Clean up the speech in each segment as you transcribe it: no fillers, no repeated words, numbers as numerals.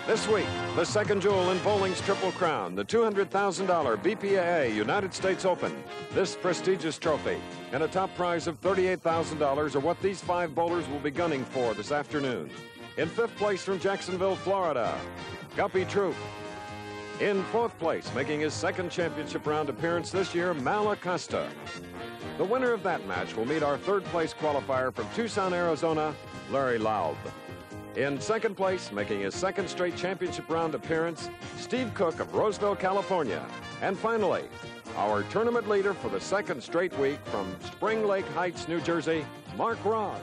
This week, the second jewel in bowling's Triple Crown, the $200,000 BPAA United States Open. This prestigious trophy and a top prize of $38,000 are what these 5 bowlers will be gunning for this afternoon. In 5th place from Jacksonville, Florida, Guppy Troup. In 4th place, making his 2nd championship round appearance this year, Malacosta. The winner of that match will meet our 3rd place qualifier from Tucson, Arizona, Larry Leibold. In 2nd place, making his 2nd straight championship round appearance, Steve Cooke of Roseville, California. And finally, our tournament leader for the 2nd straight week from Spring Lake Heights, New Jersey, Mark Roth.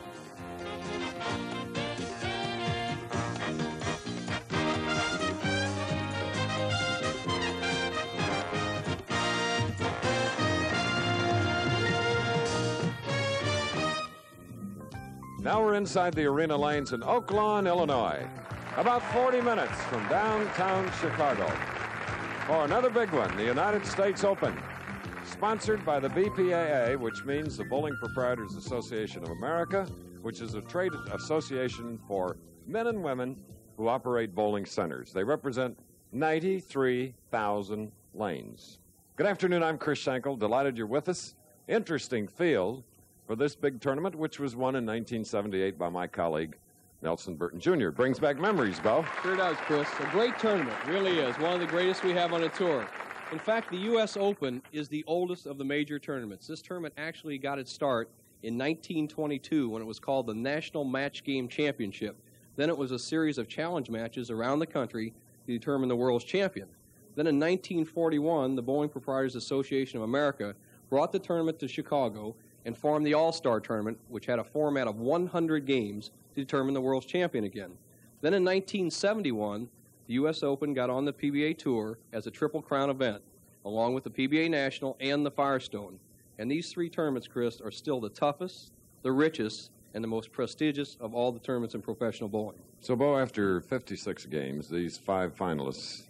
Now we're inside the arena lanes in Oakland, Illinois, about 40 minutes from downtown Chicago, for another big one, the United States Open, sponsored by the BPAA, which means the Bowling Proprietors Association of America, which is a trade association for men and women who operate bowling centers. They represent 93,000 lanes. Good afternoon, I'm Chris Schenkel. Delighted you're with us. Interesting field for this big tournament, which was won in 1978 by my colleague, Nelson Burton Jr. Brings back memories, Bo. Sure does, Chris. A great tournament, really is. One of the greatest we have on the tour. In fact, the U.S. Open is the oldest of the major tournaments. This tournament actually got its start in 1922 when it was called the National Match Game Championship. Then it was a series of challenge matches around the country to determine the world's champion. Then in 1941, the Bowling Proprietors Association of America brought the tournament to Chicago and formed the All-Star Tournament, which had a format of 100 games to determine the world's champion again. Then in 1971, the U.S. Open got on the PBA Tour as a Triple Crown event, along with the PBA National and the Firestone. And these 3 tournaments, Chris, are still the toughest, the richest, and the most prestigious of all the tournaments in professional bowling. So, Bo, after 56 games, these 5 finalists,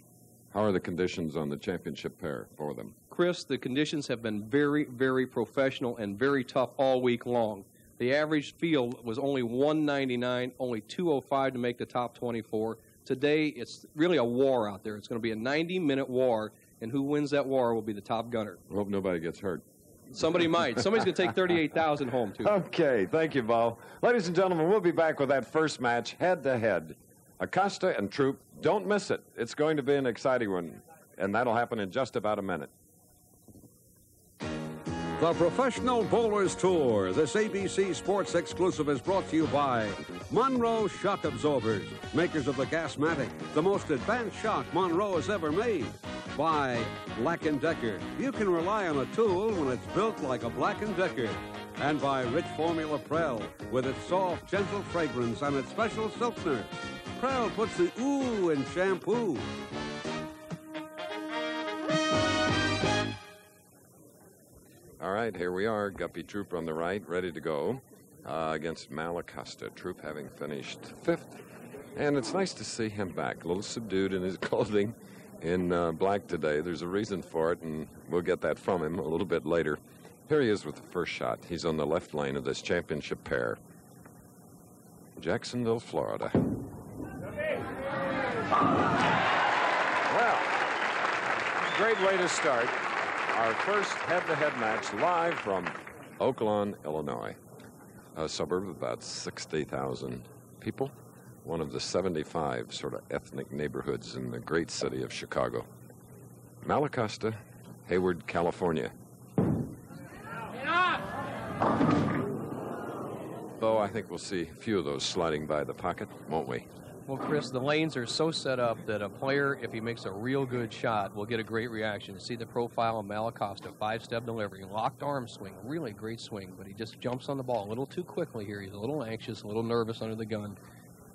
how are the conditions on the championship pair for them? Chris, the conditions have been very, very professional and very tough all week long. The average field was only 199, only 205 to make the top 24. Today, it's really a war out there. It's going to be a 90-minute war, and who wins that war will be the top gunner. I hope nobody gets hurt. Somebody might. Somebody's going to take 38,000 home, too. Okay, thank you, Bo. Ladies and gentlemen, we'll be back with that first match, head-to-head. Acosta and Troupe, don't miss it. It's going to be an exciting one, and that'll happen in just about a minute. The Professional Bowlers Tour. This ABC Sports exclusive is brought to you by Monroe Shock Absorbers, makers of the Gasmatic, the most advanced shock Monroe has ever made. By Black & Decker. You can rely on a tool when it's built like a Black & Decker. And by Rich Formula Prel, with its soft, gentle fragrance and its special silkner. Prel puts the ooh in shampoo. All right, here we are. Guppy Troup on the right, ready to go against Malacosta. Troupe having finished 5th. And it's nice to see him back, a little subdued in his clothing in black today. There's a reason for it, and we'll get that from him a little bit later. Here he is with the first shot. He's on the left lane of this championship pair. Jacksonville, Florida. Well, great way to start our first head-to-head match live from Oakland, Illinois, a suburb of about 60,000 people, one of the 75 sort of ethnic neighborhoods in the great city of Chicago. Malacosta, Hayward, California. Though I think we'll see a few of those sliding by the pocket, won't we? Well, Chris, the lanes are so set up that a player, if he makes a real good shot, will get a great reaction. See the profile of Malacosta, 5-step delivery, locked arm swing, really great swing, but he just jumps on the ball a little too quickly here. He's a little anxious, a little nervous under the gun.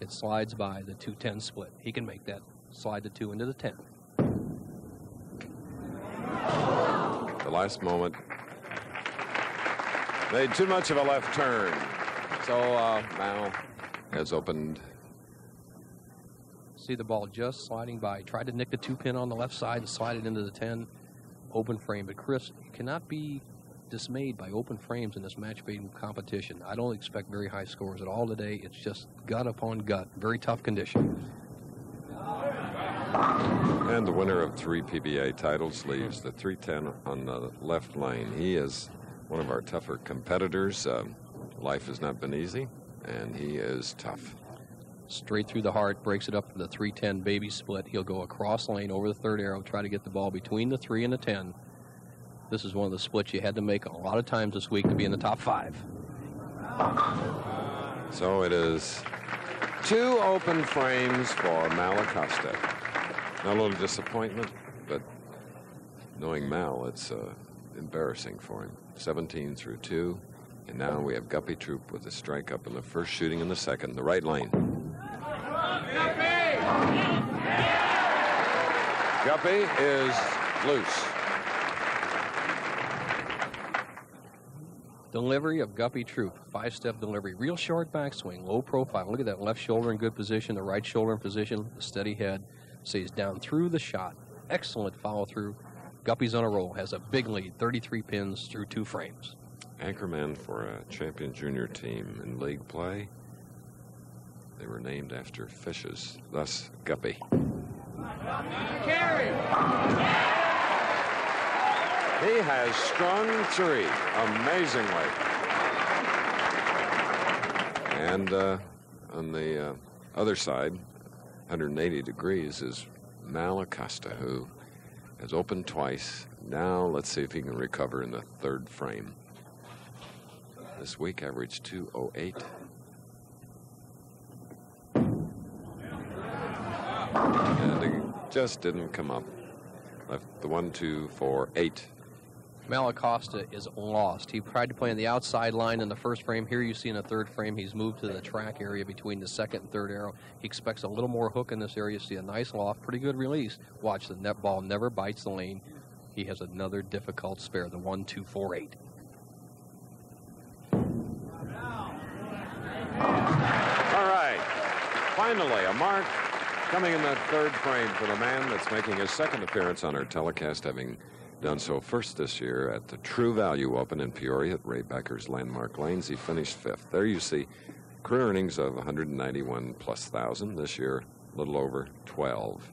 It slides by the 2-10 split. He can make that, slide the 2 into the 10. The last moment. Made too much of a left turn. So Mal has opened. See the ball just sliding by. Tried to nick the 2-pin on the left side and slide it into the 10. Open frame. But Chris, you cannot be dismayed by open frames in this match-made competition. I don't expect very high scores at all today. It's just gut upon gut. Very tough condition. And the winner of 3 PBA titles leaves the 310 on the left lane. He is one of our tougher competitors. Life has not been easy, and he is tough. Straight through the heart, breaks it up to the 310 baby split. He'll go across lane over the third arrow, try to get the ball between the 3 and the 10. This is one of the splits you had to make a lot of times this week to be in the top 5. So it is 2 open frames for Malacosta. Now, a little disappointment, but knowing Mal, it's embarrassing for him. 17 through 2, and now we have Guppy Troup with a strike up in the first, shooting in the second, the right lane. Guppy is loose. Delivery of Guppy Troup, 5-step delivery, real short backswing, low profile. Look at that left shoulder in good position, the right shoulder in position, the steady head, stays down through the shot. Excellent follow through. Guppy's on a roll, has a big lead, 33 pins through 2 frames. Anchorman for a champion junior team in league play. They were named after fishes, thus Guppy. Carry. He has strung 3 amazingly. And on the other side, 180 degrees, is Malacosta, who has opened twice. Now let's see if he can recover in the 3rd frame. This week averaged 208. And it just didn't come up. Left the 1, 2, 4, 8. Malacosta is lost. He tried to play on the outside line in the first frame. Here you see in the 3rd frame, he's moved to the track area between the 2nd and 3rd arrow. He expects a little more hook in this area. See a nice loft, pretty good release. Watch, the net ball never bites the lane. He has another difficult spare, the 1, 2, 4, 8. All right. Finally, a mark coming in that 3rd frame for the man that's making his 2nd appearance on our telecast, having done so first this year at the True Value Open in Peoria at Ray Becker's Landmark Lanes. He finished 5th. There you see career earnings of 191,000+. This year, a little over 12.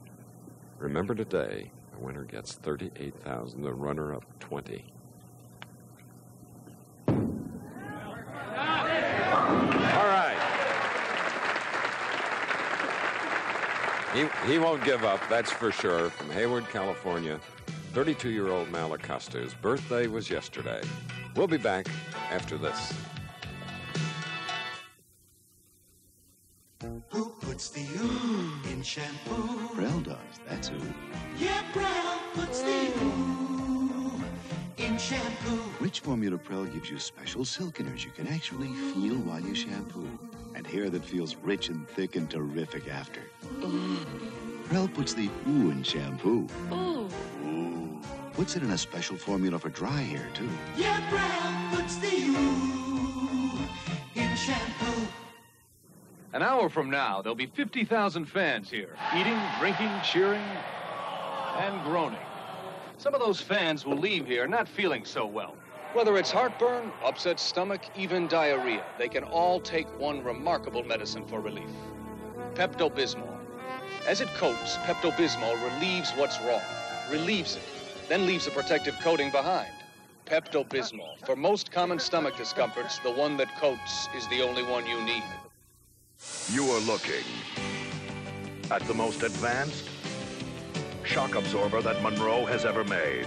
Remember today, the winner gets 38,000. The runner-up 20. All right. He won't give up, that's for sure. From Hayward, California, 32-year-old Malacosta. His birthday was yesterday. We'll be back after this. Who puts the ooh in shampoo? Prel does, that's who. Yeah, Prel puts the ooh in shampoo. Rich formula Prel gives you special silkeners you can actually feel while you shampoo. And hair that feels rich and thick and terrific after. Prel puts the ooh in shampoo. Ooh. Puts it in a special formula for dry hair, too. Yeah, Prel puts the ooh in shampoo. An hour from now, there'll be 50,000 fans here, eating, drinking, cheering, and groaning. Some of those fans will leave here not feeling so well. Whether it's heartburn, upset stomach, even diarrhea, they can all take one remarkable medicine for relief. Pepto-Bismol. As it coats, Pepto-Bismol relieves what's wrong, relieves it, then leaves a protective coating behind. Pepto-Bismol. For most common stomach discomforts, the one that coats is the only one you need. You are looking at the most advanced shock absorber that Monroe has ever made.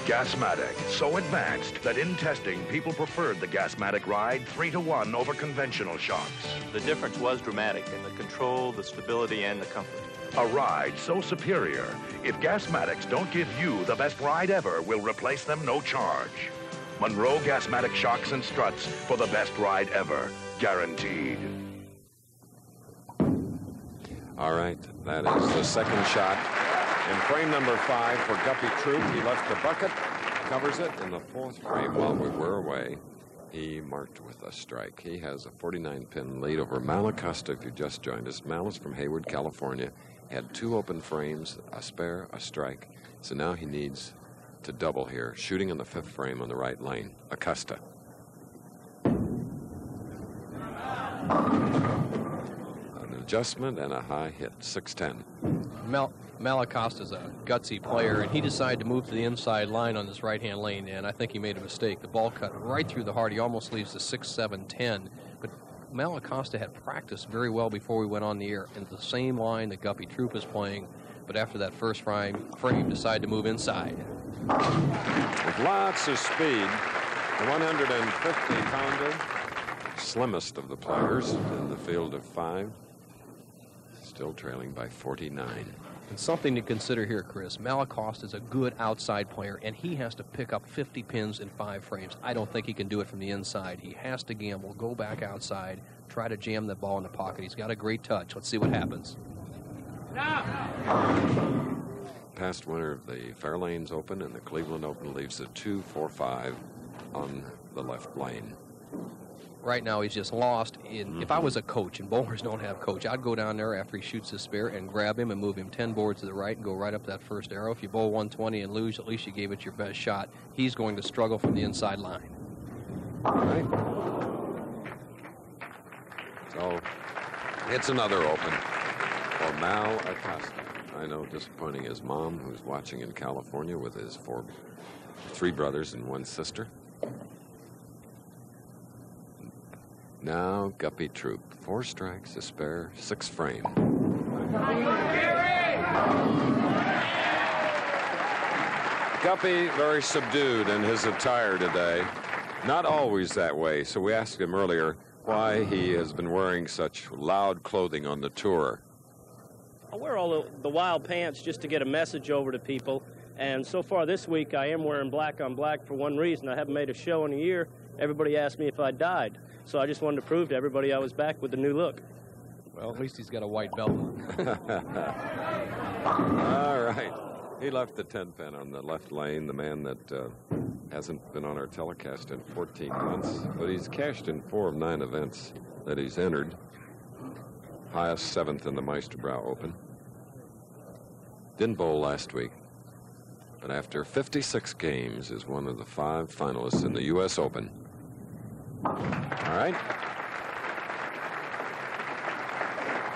Gasmatic, so advanced that in testing, people preferred the Gasmatic ride 3-to-1 over conventional shocks. The difference was dramatic in the control, the stability, and the comfort. A ride so superior, if Gasmatics don't give you the best ride ever, we'll replace them no charge. Monroe Gasmatic shocks and struts for the best ride ever, guaranteed. All right, that is the 2nd shot. In frame number 5 for Guppy Troup, he left the bucket, covers it. In the 4th frame, while we were away, he marked with a strike. He has a 49-pin lead over Malacosta, if you just joined us. Mal is from Hayward, California. Had 2 open frames, a spare, a strike. So now he needs to double here, shooting in the 5th frame on the right lane. Acosta. adjustment and a high hit, 6-10. Mal Acosta's a gutsy player, and he decided to move to the inside line on this right-hand lane, and I think he made a mistake. The ball cut right through the heart. He almost leaves the 6-7-10. But Mal Acosta had practiced very well before we went on the air in the same line that Guppy Troup is playing, but after that first frame decided to move inside. With lots of speed, the 150-pounder, slimmest of the players in the field of 5, still trailing by 49. And something to consider here, Chris. Mal Acosta is a good outside player, and he has to pick up 50 pins in 5 frames. I don't think he can do it from the inside. He has to gamble, go back outside, try to jam the ball in the pocket. He's got a great touch. Let's see what happens. Past winner of the Fairlanes Open and the Cleveland Open leaves a 2-4-5 on the left lane. Right now, he's just lost. If I was a coach, and bowlers don't have coach, I'd go down there after he shoots his spare and grab him and move him 10 boards to the right and go right up that first arrow. If you bowl 120 and lose, at least you gave it your best shot. He's going to struggle from the inside line. All right. So it's another Open for Mal Acosta. I know, disappointing his mom, who's watching in California with his 3 brothers and 1 sister. Now, Guppy Troup. 4 strikes, a spare, 6 frame. Guppy, very subdued in his attire today. Not always that way, so we asked him earlier why he has been wearing such loud clothing on the tour. I wear all the wild pants just to get a message over to people, and so far this week I am wearing black on black for one reason. I haven't made a show in a year. Everybody asked me if I died. So I just wanted to prove to everybody I was back with a new look. Well, at least he's got a white belt. All right. He left the 10-pin on the left lane, the man that hasn't been on our telecast in 14 months, but he's cashed in 4 of 9 events that he's entered. Highest 7th in the Meisterbrow Open. Didn't bowl last week, but after 56 games is one of the 5 finalists in the U.S. Open. All right.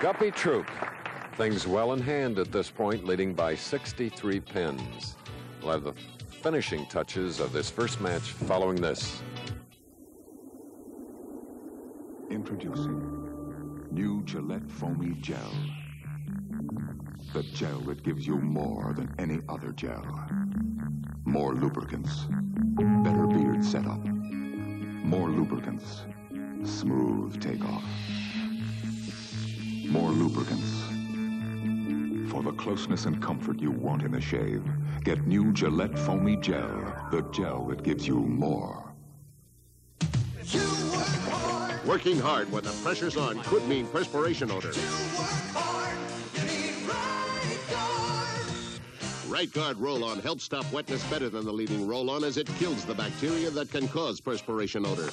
Guppy Troup. Things well in hand at this point, leading by 63 pins. We'll have the finishing touches of this first match following this. Introducing new Gillette Foamy Gel. The gel that gives you more than any other gel. More lubricants. Better beard setup. More lubricants. Smooth takeoff. More lubricants. For the closeness and comfort you want in the shave, get new Gillette Foamy Gel. The gel that gives you more. Working hard when the pressure's on could mean perspiration odor. Right Guard Roll-On helps stop wetness better than the leading roll-on, as it kills the bacteria that can cause perspiration odor.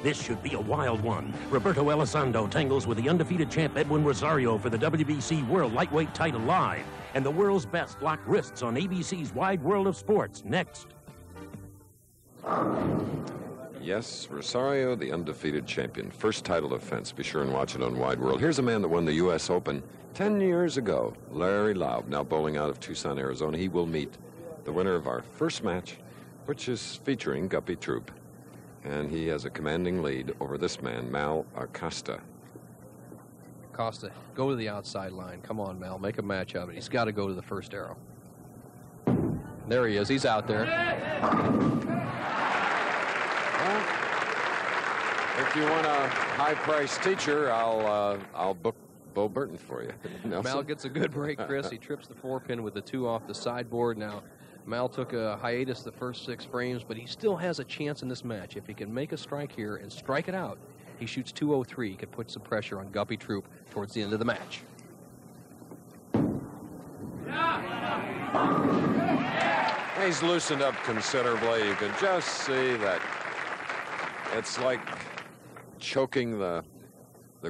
This should be a wild one. Roberto Elizondo tangles with the undefeated champ Edwin Rosario for the WBC World Lightweight title live. And the world's best lock wrists on ABC's Wide World of Sports next. Yes, Rosario, the undefeated champion. First title defense. Be sure and watch it on Wide World. Here's a man that won the U.S. Open 10 years ago. Larry Laub, now bowling out of Tucson, Arizona. He will meet the winner of our first match, which is featuring Guppy Troup. And he has a commanding lead over this man, Mal Acosta. Acosta, go to the outside line. Come on, Mal, make a match of it. He's got to go to the first arrow. There he is. He's out there. Well, if you want a high-priced teacher, I'll book Bo Burton for you. Mal gets a good break, Chris. He trips the 4-pin with the 2 off the sideboard. Now, Mal took a hiatus the first 6 frames, but he still has a chance in this match. If he can make a strike here and strike it out, he shoots 203. He could put some pressure on Guppy Troup towards the end of the match. He's loosened up considerably. You can just see that it's like choking the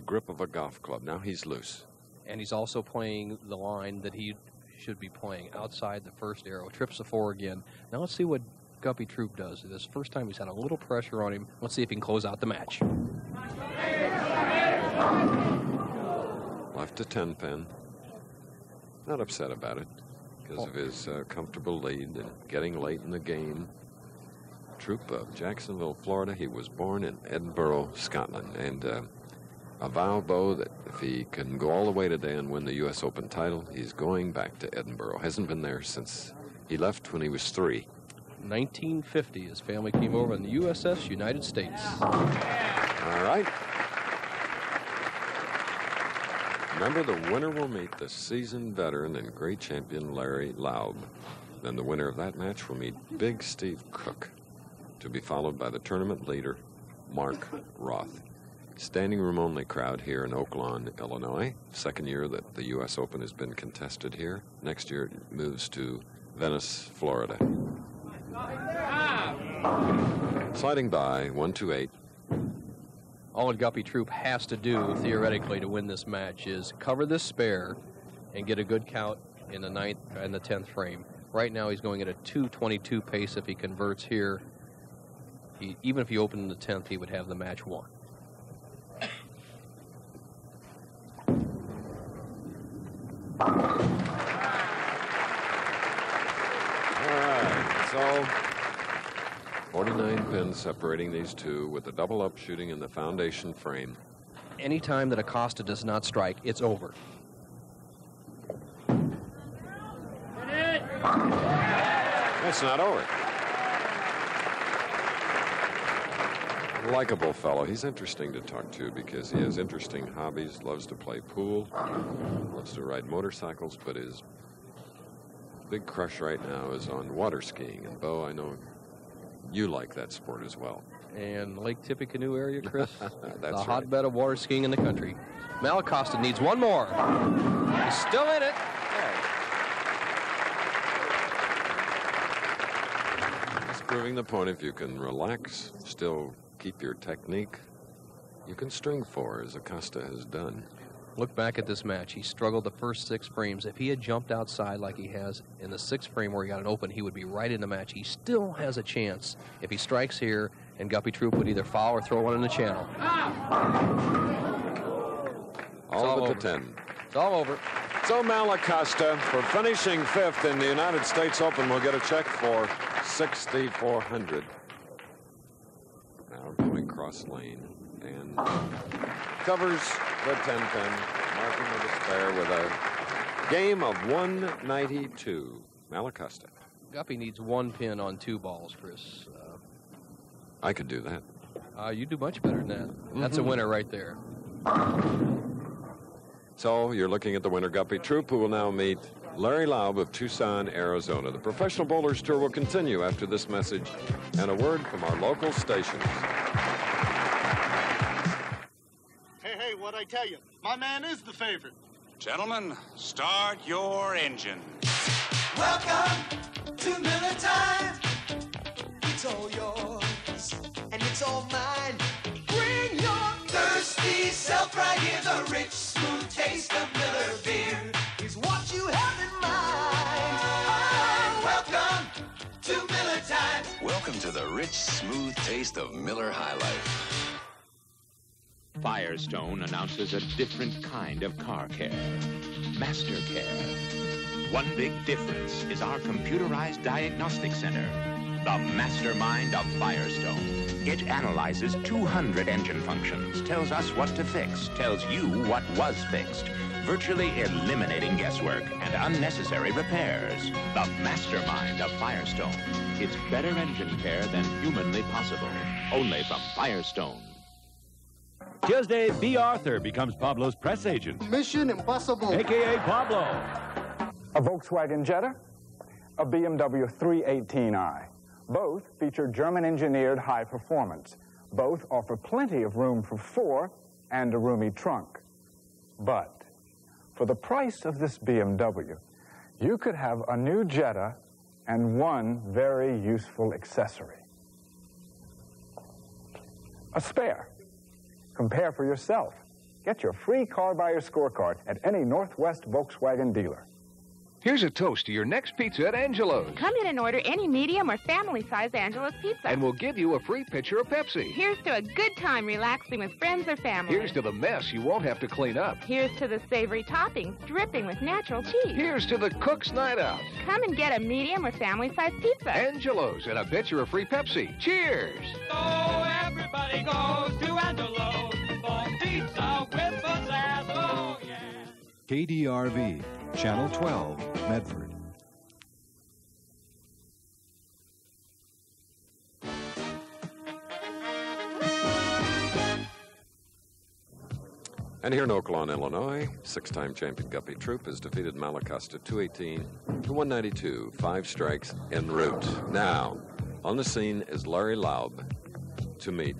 grip of a golf club. Now he's loose. and he's also playing the line that he should be playing outside the first arrow. Trips the 4 again. Now let's see what Guppy Troup does. This first time he's had a little pressure on him. Let's see if he can close out the match. Left to 10 pin. Not upset about it because of his comfortable lead and getting late in the game. Troupe of Jacksonville, Florida. He was born in Edinburgh, Scotland, and a vow, Bo, that if he can go all the way today and win the U.S. Open title, he's going back to Edinburgh. Hasn't been there since he left when he was 3. 1950, his family came over in the USS United States. All right. Remember, the winner will meet the seasoned veteran and great champion Larry Laub. Then the winner of that match will meet Big Steve Cooke, to be followed by the tournament leader, Mark Roth. Standing room only crowd here in Oakland, Illinois. Second year that the U.S. Open has been contested here. Next year it moves to Venice, Florida. Sliding by, 1-2-8. All that Guppy Troup has to do, theoretically, to win this match is cover this spare and get a good count in the 9th and the 10th frame. Right now he's going at a 2:22 pace. If he converts here, even if he opened in the 10th, he would have the match won. All right, so 49 pins separating these two with the double up shooting in the foundation frame. Anytime that Acosta does not strike, it's over. It's not over. Likeable fellow. He's interesting to talk to because he has interesting hobbies, loves to play pool, loves to ride motorcycles, but his big crush right now is on water skiing. And Bo, I know you like that sport as well. And Lake Tippecanoe area, Chris? That's the right. hotbed of water skiing in the country. Malacosta needs one more. He's still in it. He's proving the point. If you can relax, still keep your technique, you can string 4, as Acosta has done. Look back at this match. He struggled the first 6 frames. If he had jumped outside like he has in the 6th frame where he got it open, he would be right in the match. He still has a chance if he strikes here, and Guppy Troup would either foul or throw one in the channel. All but the 10. It's all over. So Malacosta, for finishing 5th in the United States Open, will get a check for $6,400. Now going cross lane and covers the 10 pin, marking the despair with a game of 192. Malacosta. Guppy needs 1 pin on 2 balls, Chris. I could do that. You do much better than that. That's a winner right there. So you're looking at the winner, Guppy Troup, who will now meet Larry Laub of Tucson, Arizona. The Professional Bowlers Tour will continue after this message and a word from our local stations. Hey, what'd I tell you? My man is the favorite. Gentlemen, start your engine. Welcome to Miller Time. It's all yours, and it's all mine. Bring your thirsty self right here. The rich, smooth taste of Miller beer is what you have in mind. Welcome to Miller Time. Welcome to the rich, smooth taste of Miller High Life. Firestone announces a different kind of car care. Master Care. One big difference is our computerized diagnostic center, the mastermind of Firestone. It analyzes 200 engine functions, tells us what to fix, tells you what was fixed, virtually eliminating guesswork and unnecessary repairs. The mastermind of Firestone. It's better engine care than humanly possible. Only from Firestone. Tuesday, B. Arthur becomes Pablo's press agent. Mission Impossible. A.K.A. Pablo. A Volkswagen Jetta, a BMW 318i. Both feature German-engineered high performance. Both offer plenty of room for 4 and a roomy trunk. But for the price of this BMW, you could have a new Jetta and one very useful accessory. A spare. Compare for yourself. Get your free car buyer scorecard at any Northwest Volkswagen dealer. Here's a toast to your next pizza at Angelo's. Come in and order any medium or family-sized Angelo's pizza. And we'll give you a free pitcher of Pepsi. Here's to a good time relaxing with friends or family. Here's to the mess you won't have to clean up. Here's to the savory toppings dripping with natural cheese. Here's to the Cooke's Night Out. Come and get a medium or family-sized pizza. Angelo's and a pitcher of free Pepsi. Cheers! So everybody goes to Angelo's for pizza with pizzazz. Oh, yeah. KDRV, Channel 12, Medford. And here in Oakland, Illinois, six-time champion Guppy Troupe has defeated Malacosta 218 to 192, 5 strikes en route. Now, on the scene is Larry Laub to meet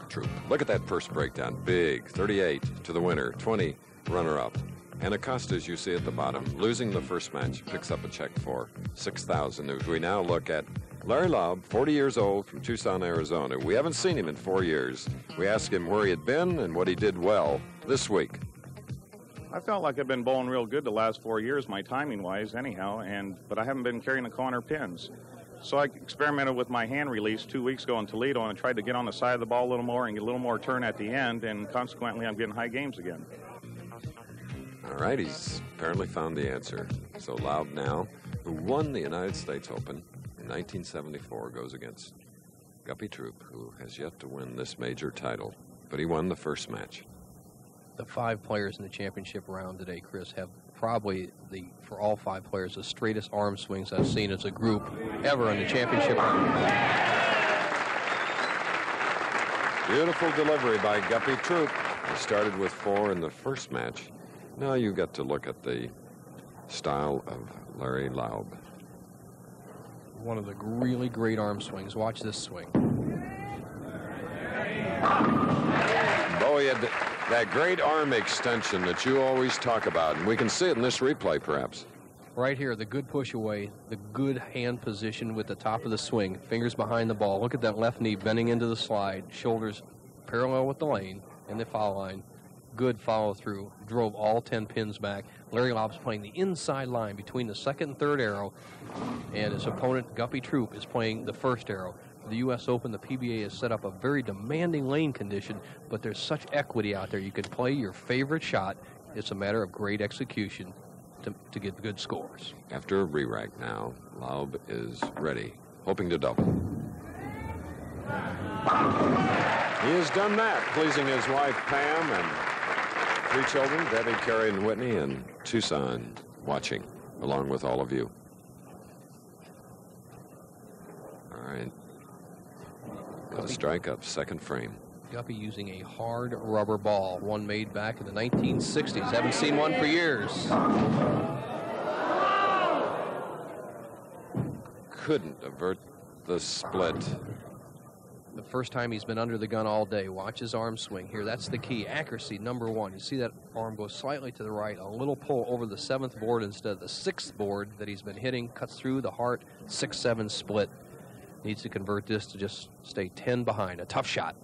Troupe. Look at that first breakdown. Big, 38 to the winner, 20 runner-up. And Acosta, as you see at the bottom, losing the first match, picks up a check for $6,000. As we now look at Larry Laub, 40 years old, from Tucson, Arizona. We haven't seen him in 4 years. We asked him where he had been and what he did well this week. I felt like I've been bowling real good the last 4 years, my timing-wise, anyhow, but I haven't been carrying the corner pins. So I experimented with my hand release 2 weeks ago in Toledo, and I tried to get on the side of the ball a little more and get a little more turn at the end, and consequently I'm getting high games again. All right, he's apparently found the answer. So Laub now, who won the United States Open in 1974, goes against Guppy Troupe, who has yet to win this major title, but he won the first match. The 5 players in the championship round today, Chris, have probably, for all 5 players, the straightest arm swings I've seen as a group ever in the championship round. Beautiful delivery by Guppy Troupe. He started with 4 in the first match. Now you get to look at the style of Larry Laub. One of the really great arm swings. Watch this swing. Bowie had that great arm extension that you always talk about, and we can see it in this replay, perhaps. Right here, the good push away, the good hand position with the top of the swing, fingers behind the ball. Look at that left knee bending into the slide, shoulders parallel with the lane and the foul line. Good follow through, drove all 10 pins back. Larry Laub's playing the inside line between the second and third arrow, and his opponent, Guppy Troupe, is playing the first arrow. For the U.S. Open, the PBA has set up a very demanding lane condition, but there's such equity out there. You can play your favorite shot. It's a matter of great execution to get good scores. After a re-rack now, Laub is ready, hoping to double. He has done that, pleasing his wife, Pam, and 3 children, Debbie, Carrie, and Whitney, and Tucson, watching, along with all of you. All right. Got a strike up, second frame. Guppy using a hard rubber ball, one made back in the 1960s. Haven't seen one for years. Couldn't avert the split. The first time he's been under the gun all day. Watch his arm swing here. That's the key. Accuracy, number 1. You see that arm go slightly to the right. A little pull over the 7th board instead of the 6th board that he's been hitting. Cuts through the heart. 6-7 split. Needs to convert this to just stay 10 behind. A tough shot.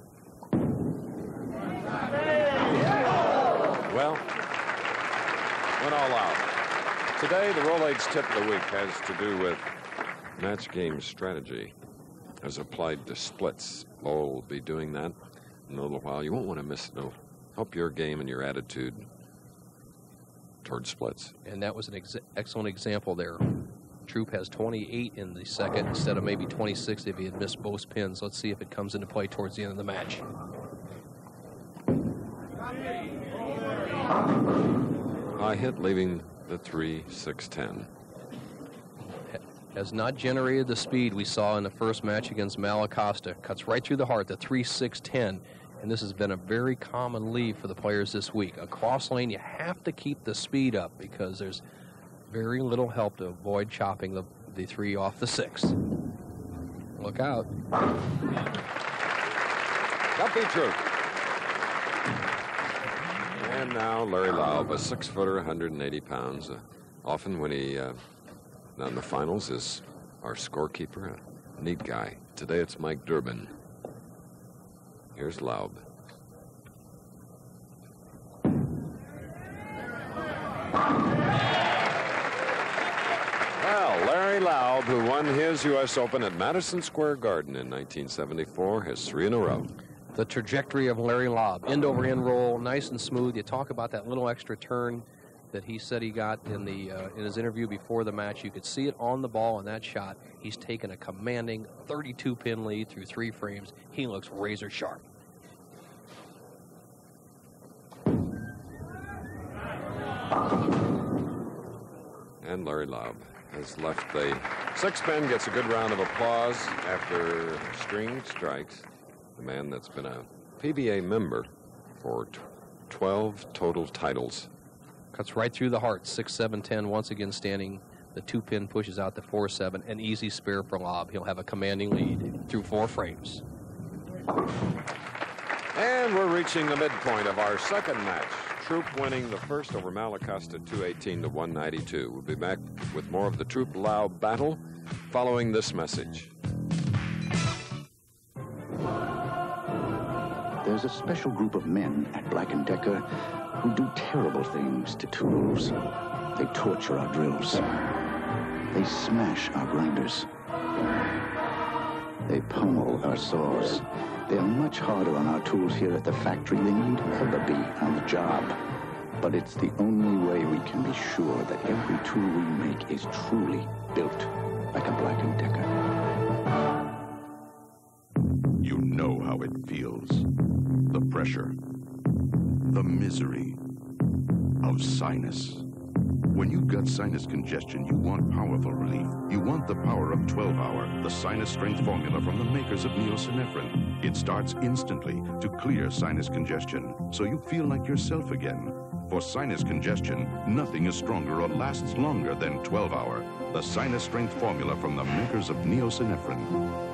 Well, went all out. Today, the Rolaids tip of the week has to do with match game strategy as applied to splits. Bo will be doing that in a little while. You won't want to miss it. It'll help your game and your attitude toward splits. And that was an excellent example there. Troupe has 28 in the second instead of maybe 26 if he had missed both pins. Let's see if it comes into play towards the end of the match. High hit, leaving the 3-6-10. Has not generated the speed we saw in the first match against Malacosta. Cuts right through the heart, the 3-6-10. And this has been a very common leave for the players this week. Across lane, you have to keep the speed up because there's very little help to avoid chopping the 3 off the 6. Look out. Guppy Troupe. And now Larry Laub, a 6-footer, 180 pounds. Often when he on the finals is our scorekeeper, a neat guy. Today it's Mike Durbin. Here's Laub. Laub, who won his U.S. Open at Madison Square Garden in 1974, has 3 in a row. The trajectory of Larry Laub, end over end roll, nice and smooth. You talk about that little extra turn that he said he got in his interview before the match. You could see it on the ball in that shot. He's taken a commanding 32-pin lead through 3 frames. He looks razor sharp. And Larry Laub has left the 6-pin, gets a good round of applause after string strikes. The man that's been a PBA member for 12 total titles. Cuts right through the heart, 6-7-10, once again standing. The 2-pin pushes out the 4-7, an easy spare for Laub. He'll have a commanding lead through 4 frames. And we're reaching the midpoint of our second match. Troupe winning the first over Mallacosta 218-192. We'll be back with more of the Troupe-Laub battle following this message. There's a special group of men at Black & Decker who do terrible things to tools. They torture our drills. They smash our grinders. They pummel our saws. They're much harder on our tools here at the factory than you'd ever be on the job. But it's the only way we can be sure that every tool we make is truly built like a Black & Decker. You know how it feels. The pressure, the misery of sinus. When you've got sinus congestion, you want powerful relief. You want the power of 12-hour, the sinus strength formula from the makers of neosynephrine. It starts instantly to clear sinus congestion, so you feel like yourself again. For sinus congestion, nothing is stronger or lasts longer than 12-hour, the sinus strength formula from the makers of neosynephrine.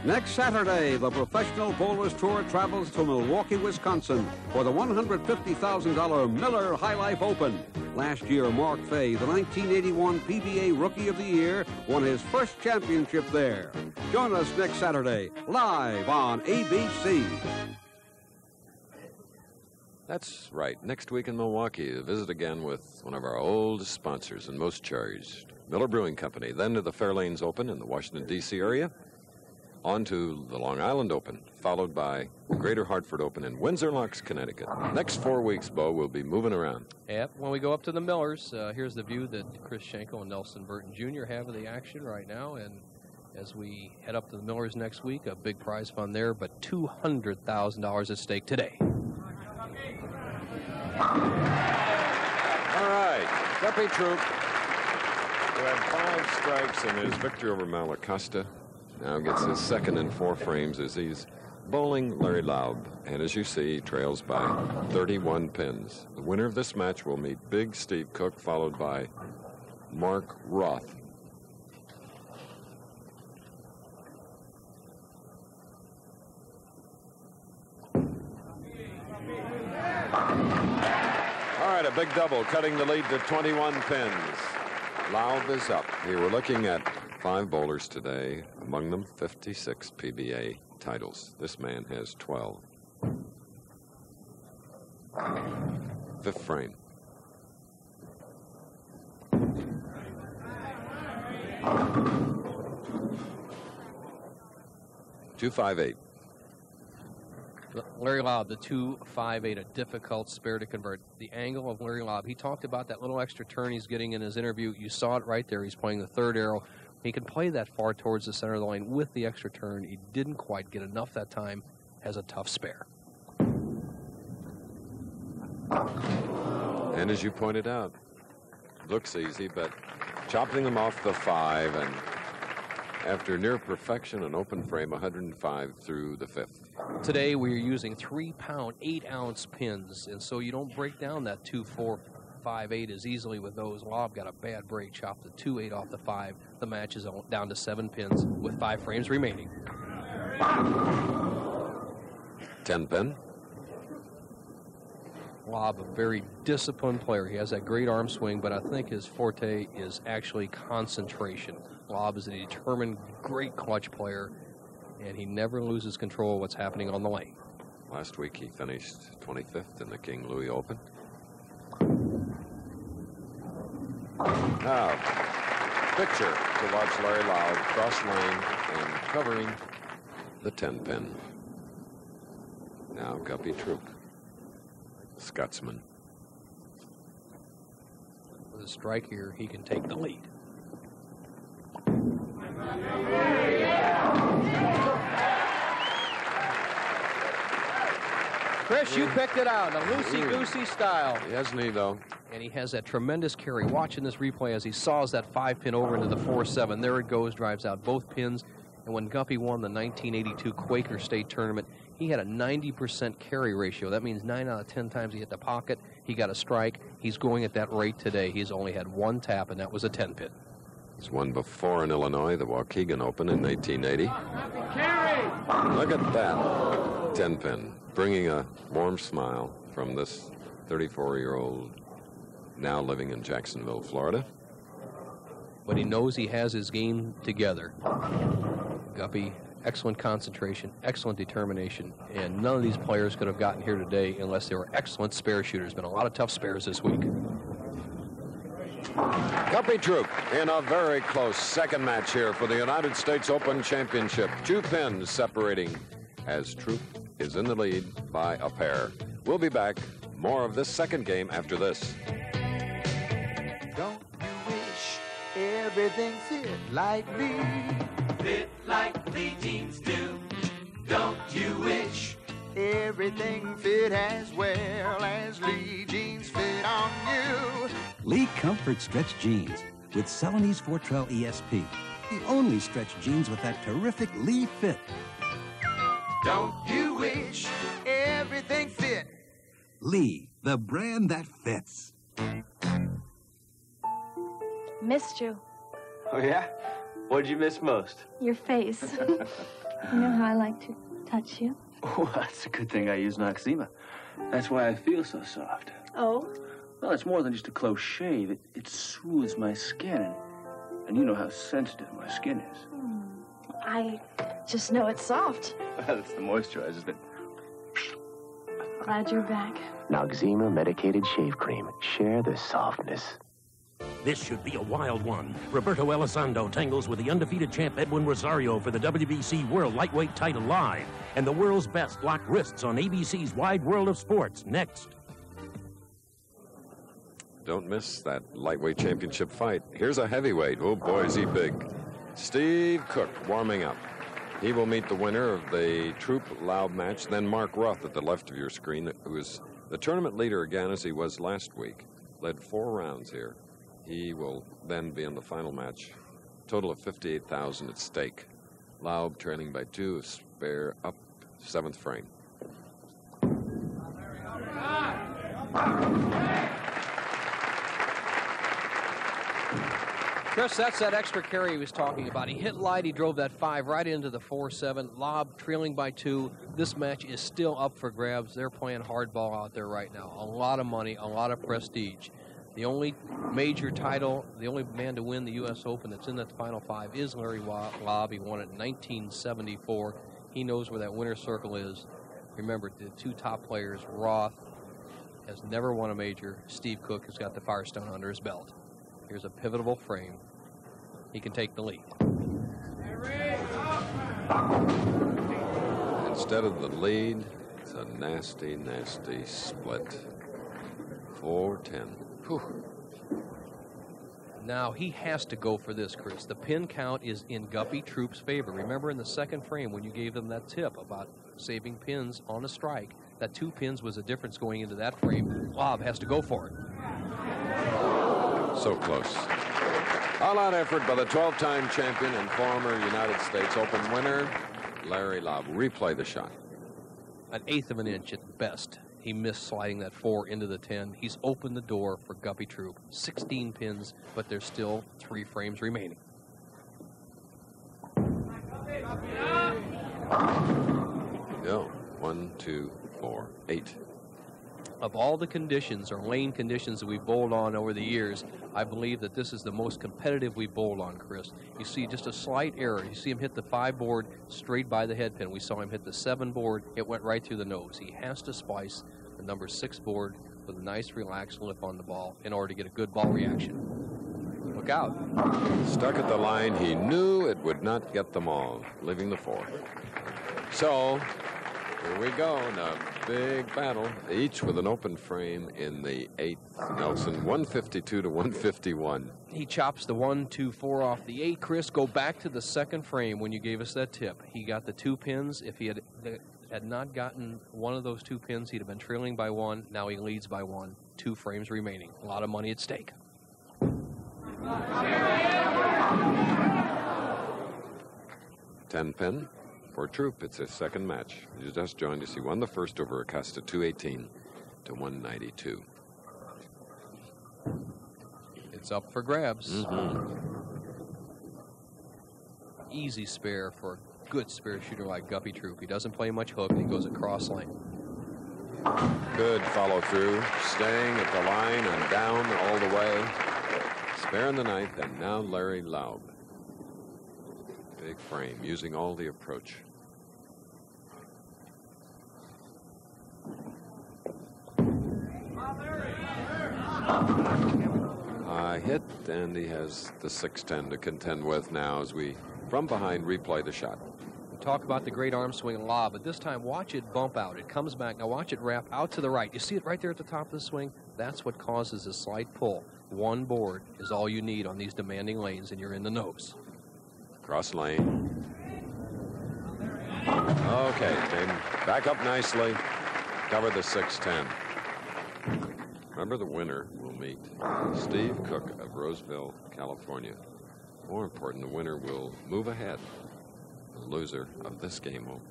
Next Saturday, the Professional Bowlers Tour travels to Milwaukee, Wisconsin for the $150,000 Miller High Life Open. Last year, Mark Fay, the 1981 PBA Rookie of the Year, won his first championship there. Join us next Saturday, live on ABC. That's right. Next week in Milwaukee, a visit again with one of our oldest sponsors and most cherished, Miller Brewing Company. Then to the Fairlanes Open in the Washington, D.C. area. On to the Long Island Open, followed by the Greater Hartford Open in Windsor Locks, Connecticut. Next 4 weeks, Bo, we'll be moving around. Yep, when we go up to the Millers, here's the view that Chris Schenkel and Nelson Burton Jr. have of the action right now. And as we head up to the Millers next week, a big prize fund there, but $200,000 at stake today. All right, Guppy Troup, who had 5 strikes in his victory over Mallacosta, now gets his second in 4 frames as he's bowling Larry Laub. And as you see, he trails by 31 pins. The winner of this match will meet Big Steve Cooke, followed by Mark Roth. All right, a big double, cutting the lead to 21 pins. Laub is up. Here we're looking at 5 bowlers today, among them 56 PBA titles. This man has 12. 5th frame. .258. Larry Laub, the 2.58, a difficult spare to convert. The angle of Larry Laub, he talked about that little extra turn he's getting in his interview. You saw it right there. He's playing the 3rd arrow. He can play that far towards the center of the lane with the extra turn. He didn't quite get enough that time. Has a tough spare. And as you pointed out, looks easy, but chopping them off the 5, and after near perfection, an open frame, 105 through the 5th. Today we're using 3-pound, 8-ounce pins, and so you don't break down that 2, 4, 5, 8 as easily with those. Laub got a bad break, chopped the 2, 8 off the 5. The match is down to 7 pins with 5 frames remaining. 10 pin. Laub, a very disciplined player. He has that great arm swing, but I think his forte is actually concentration. Laub is a determined, great clutch player, and he never loses control of what's happening on the lane. Last week he finished 25th in the King Louis Open. Now, picture to watch Larry Loud cross lane and covering the 10-pin. Now Guppy Troupe, Scotsman. With a strike here, he can take the lead. Chris, you picked it out, a loosey-goosey style. He hasn't he, though? And he has that tremendous carry. Watching this replay as he saws that 5-pin over into the 4-7. There it goes, drives out both pins. And when Guppy won the 1982 Quaker State Tournament, he had a 90% carry ratio. That means 9 out of 10 times he hit the pocket, he got a strike. He's going at that rate today. He's only had one tap, and that was a 10-pin. He's won before in Illinois, the Waukegan Open in 1880. Look at that 10-pin, bringing a warm smile from this 34-year-old now living in Jacksonville, Florida. But he knows he has his game together. Guppy, excellent concentration, excellent determination, and none of these players could have gotten here today unless they were excellent spare shooters. Been a lot of tough spares this week. Guppy Troupe in a very close second match here for the United States Open Championship. 2 pins separating as Troupe is in the lead by a pair. We'll be back. More of this second game after this. Don't you wish everything fit like me? Fit like Lee jeans do. Don't you wish everything fit as well as Lee jeans fit on you? Lee Comfort Stretch Jeans with Celanese Fortrel ESP. The only stretch jeans with that terrific Lee fit. Don't you wish everything fit? Lee, the brand that fits. Missed you. Oh, yeah? What'd you miss most? Your face. You know how I like to touch you? Oh, that's a good thing I use Noxzema. That's why I feel so soft. Oh? Well, it's more than just a close shave. It soothes my skin. And you know how sensitive my skin is. I just know it's soft. Well, it's the moisturizer, isn't it? Glad you're back. Noxzema medicated shave cream. Share the softness. This should be a wild one. Roberto Elizondo tangles with the undefeated champ Edwin Rosario for the WBC World Lightweight title live. And the world's best lock wrists on ABC's Wide World of Sports next. Don't miss that lightweight championship fight. Here's a heavyweight. Oh, boy, is he big. Steve Cooke warming up. He will meet the winner of the Troupe Laub match, then Mark Roth at the left of your screen, who is the tournament leader again as he was last week. Led 4 rounds here. He will then be in the final match. Total of $58,000 at stake. Laub trailing by 2, spare up, 7th frame. Chris, that's that extra carry he was talking about. He hit light, he drove that 5 right into the 4-7. Laub trailing by 2. This match is still up for grabs. They're playing hardball out there right now. A lot of money, a lot of prestige. The only major title, the only man to win the U.S. Open that's in that final 5 is Larry Laub. He won it in 1974. He knows where that winner's circle is. Remember, the 2 top players, Roth has never won a major. Steve Cooke has got the Firestone under his belt. Here's a pivotal frame. He can take the lead. Instead of the lead, it's a nasty, nasty split. 4-10. Whew. Now, he has to go for this, Chris. The pin count is in Guppy Troupe's favor. Remember in the second frame when you gave them that tip about saving pins on a strike, that 2 pins was the difference going into that frame. Laub has to go for it. So close. All-out effort by the 12-time champion and former United States Open winner, Larry Laub. Replay the shot. An 1/8 of an inch at best. He missed sliding that 4 into the 10. He's opened the door for Guppy Troupe. 16 pins, but there's still 3 frames remaining. Go. 1, 2, 4, 8. Of all the conditions or lane conditions that we've bowled on over the years, I believe that this is the most competitive we've bowled on, Chris. You see just a slight error. You see him hit the 5 board straight by the head pin. We saw him hit the 7 board. It went right through the nose. He has to splice the number 6 board with a nice relaxed lip on the ball in order to get a good ball reaction. Look out. Stuck at the line. He knew it would not get them all, leaving the 4. So, here we go in a big battle, each with an open frame in the 8th. Nelson, 152 to 151. He chops the 1, 2, 4 off the 8. Chris, go back to the 2nd frame when you gave us that tip. He got the 2 pins. If he had not gotten one of those 2 pins, he'd have been trailing by 1. Now he leads by 1. 2 frames remaining. A lot of money at stake. 10 pin for Troupe. It's his 2nd match. He just joined us. He won the first over Acosta 218 to 192. It's up for grabs. Easy spare for a good spare shooter like Guppy Troup. He doesn't play much hook, and he goes across lane. Good follow through, staying at the line and down all the way. Spare in the 9th, and now Larry Laub. Big frame, using all the approach. Hit, and he has the 6-10 to contend with now as we, from behind, replay the shot. Talk about the great arm swing lob, but this time watch it bump out. It comes back. Now watch it wrap out to the right. You see it right there at the top of the swing? That's what causes a slight pull. 1 board is all you need on these demanding lanes, and you're in the nose. Cross lane. Okay, came back up nicely. Covered the 6-10. Remember, the winner will meet Steve Cooke of Roseville, California. More important, the winner will move ahead. The loser of this game will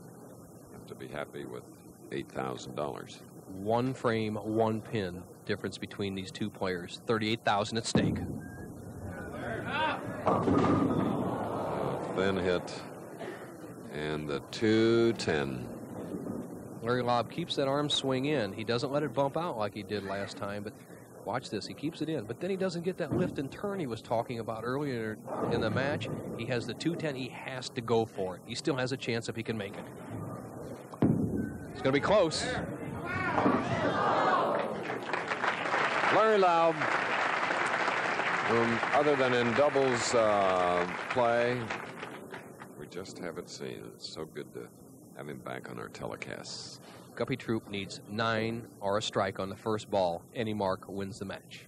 have to be happy with $8,000. 1 frame, 1 pin difference between these 2 players. $38,000 at stake. Thin hit, and the 2-10. Larry Laub keeps that arm swing in. He doesn't let it bump out like he did last time, but watch this. He keeps it in, but then he doesn't get that lift and turn he was talking about earlier in the match. He has the 2-10. He has to go for it. He still has a chance if he can make it. It's going to be close. Larry Laub, whom, other than in doubles play, we just haven't seen. It's so good to have him back on our telecasts. Guppy Troup needs 9 or a strike on the first ball. Any mark wins the match.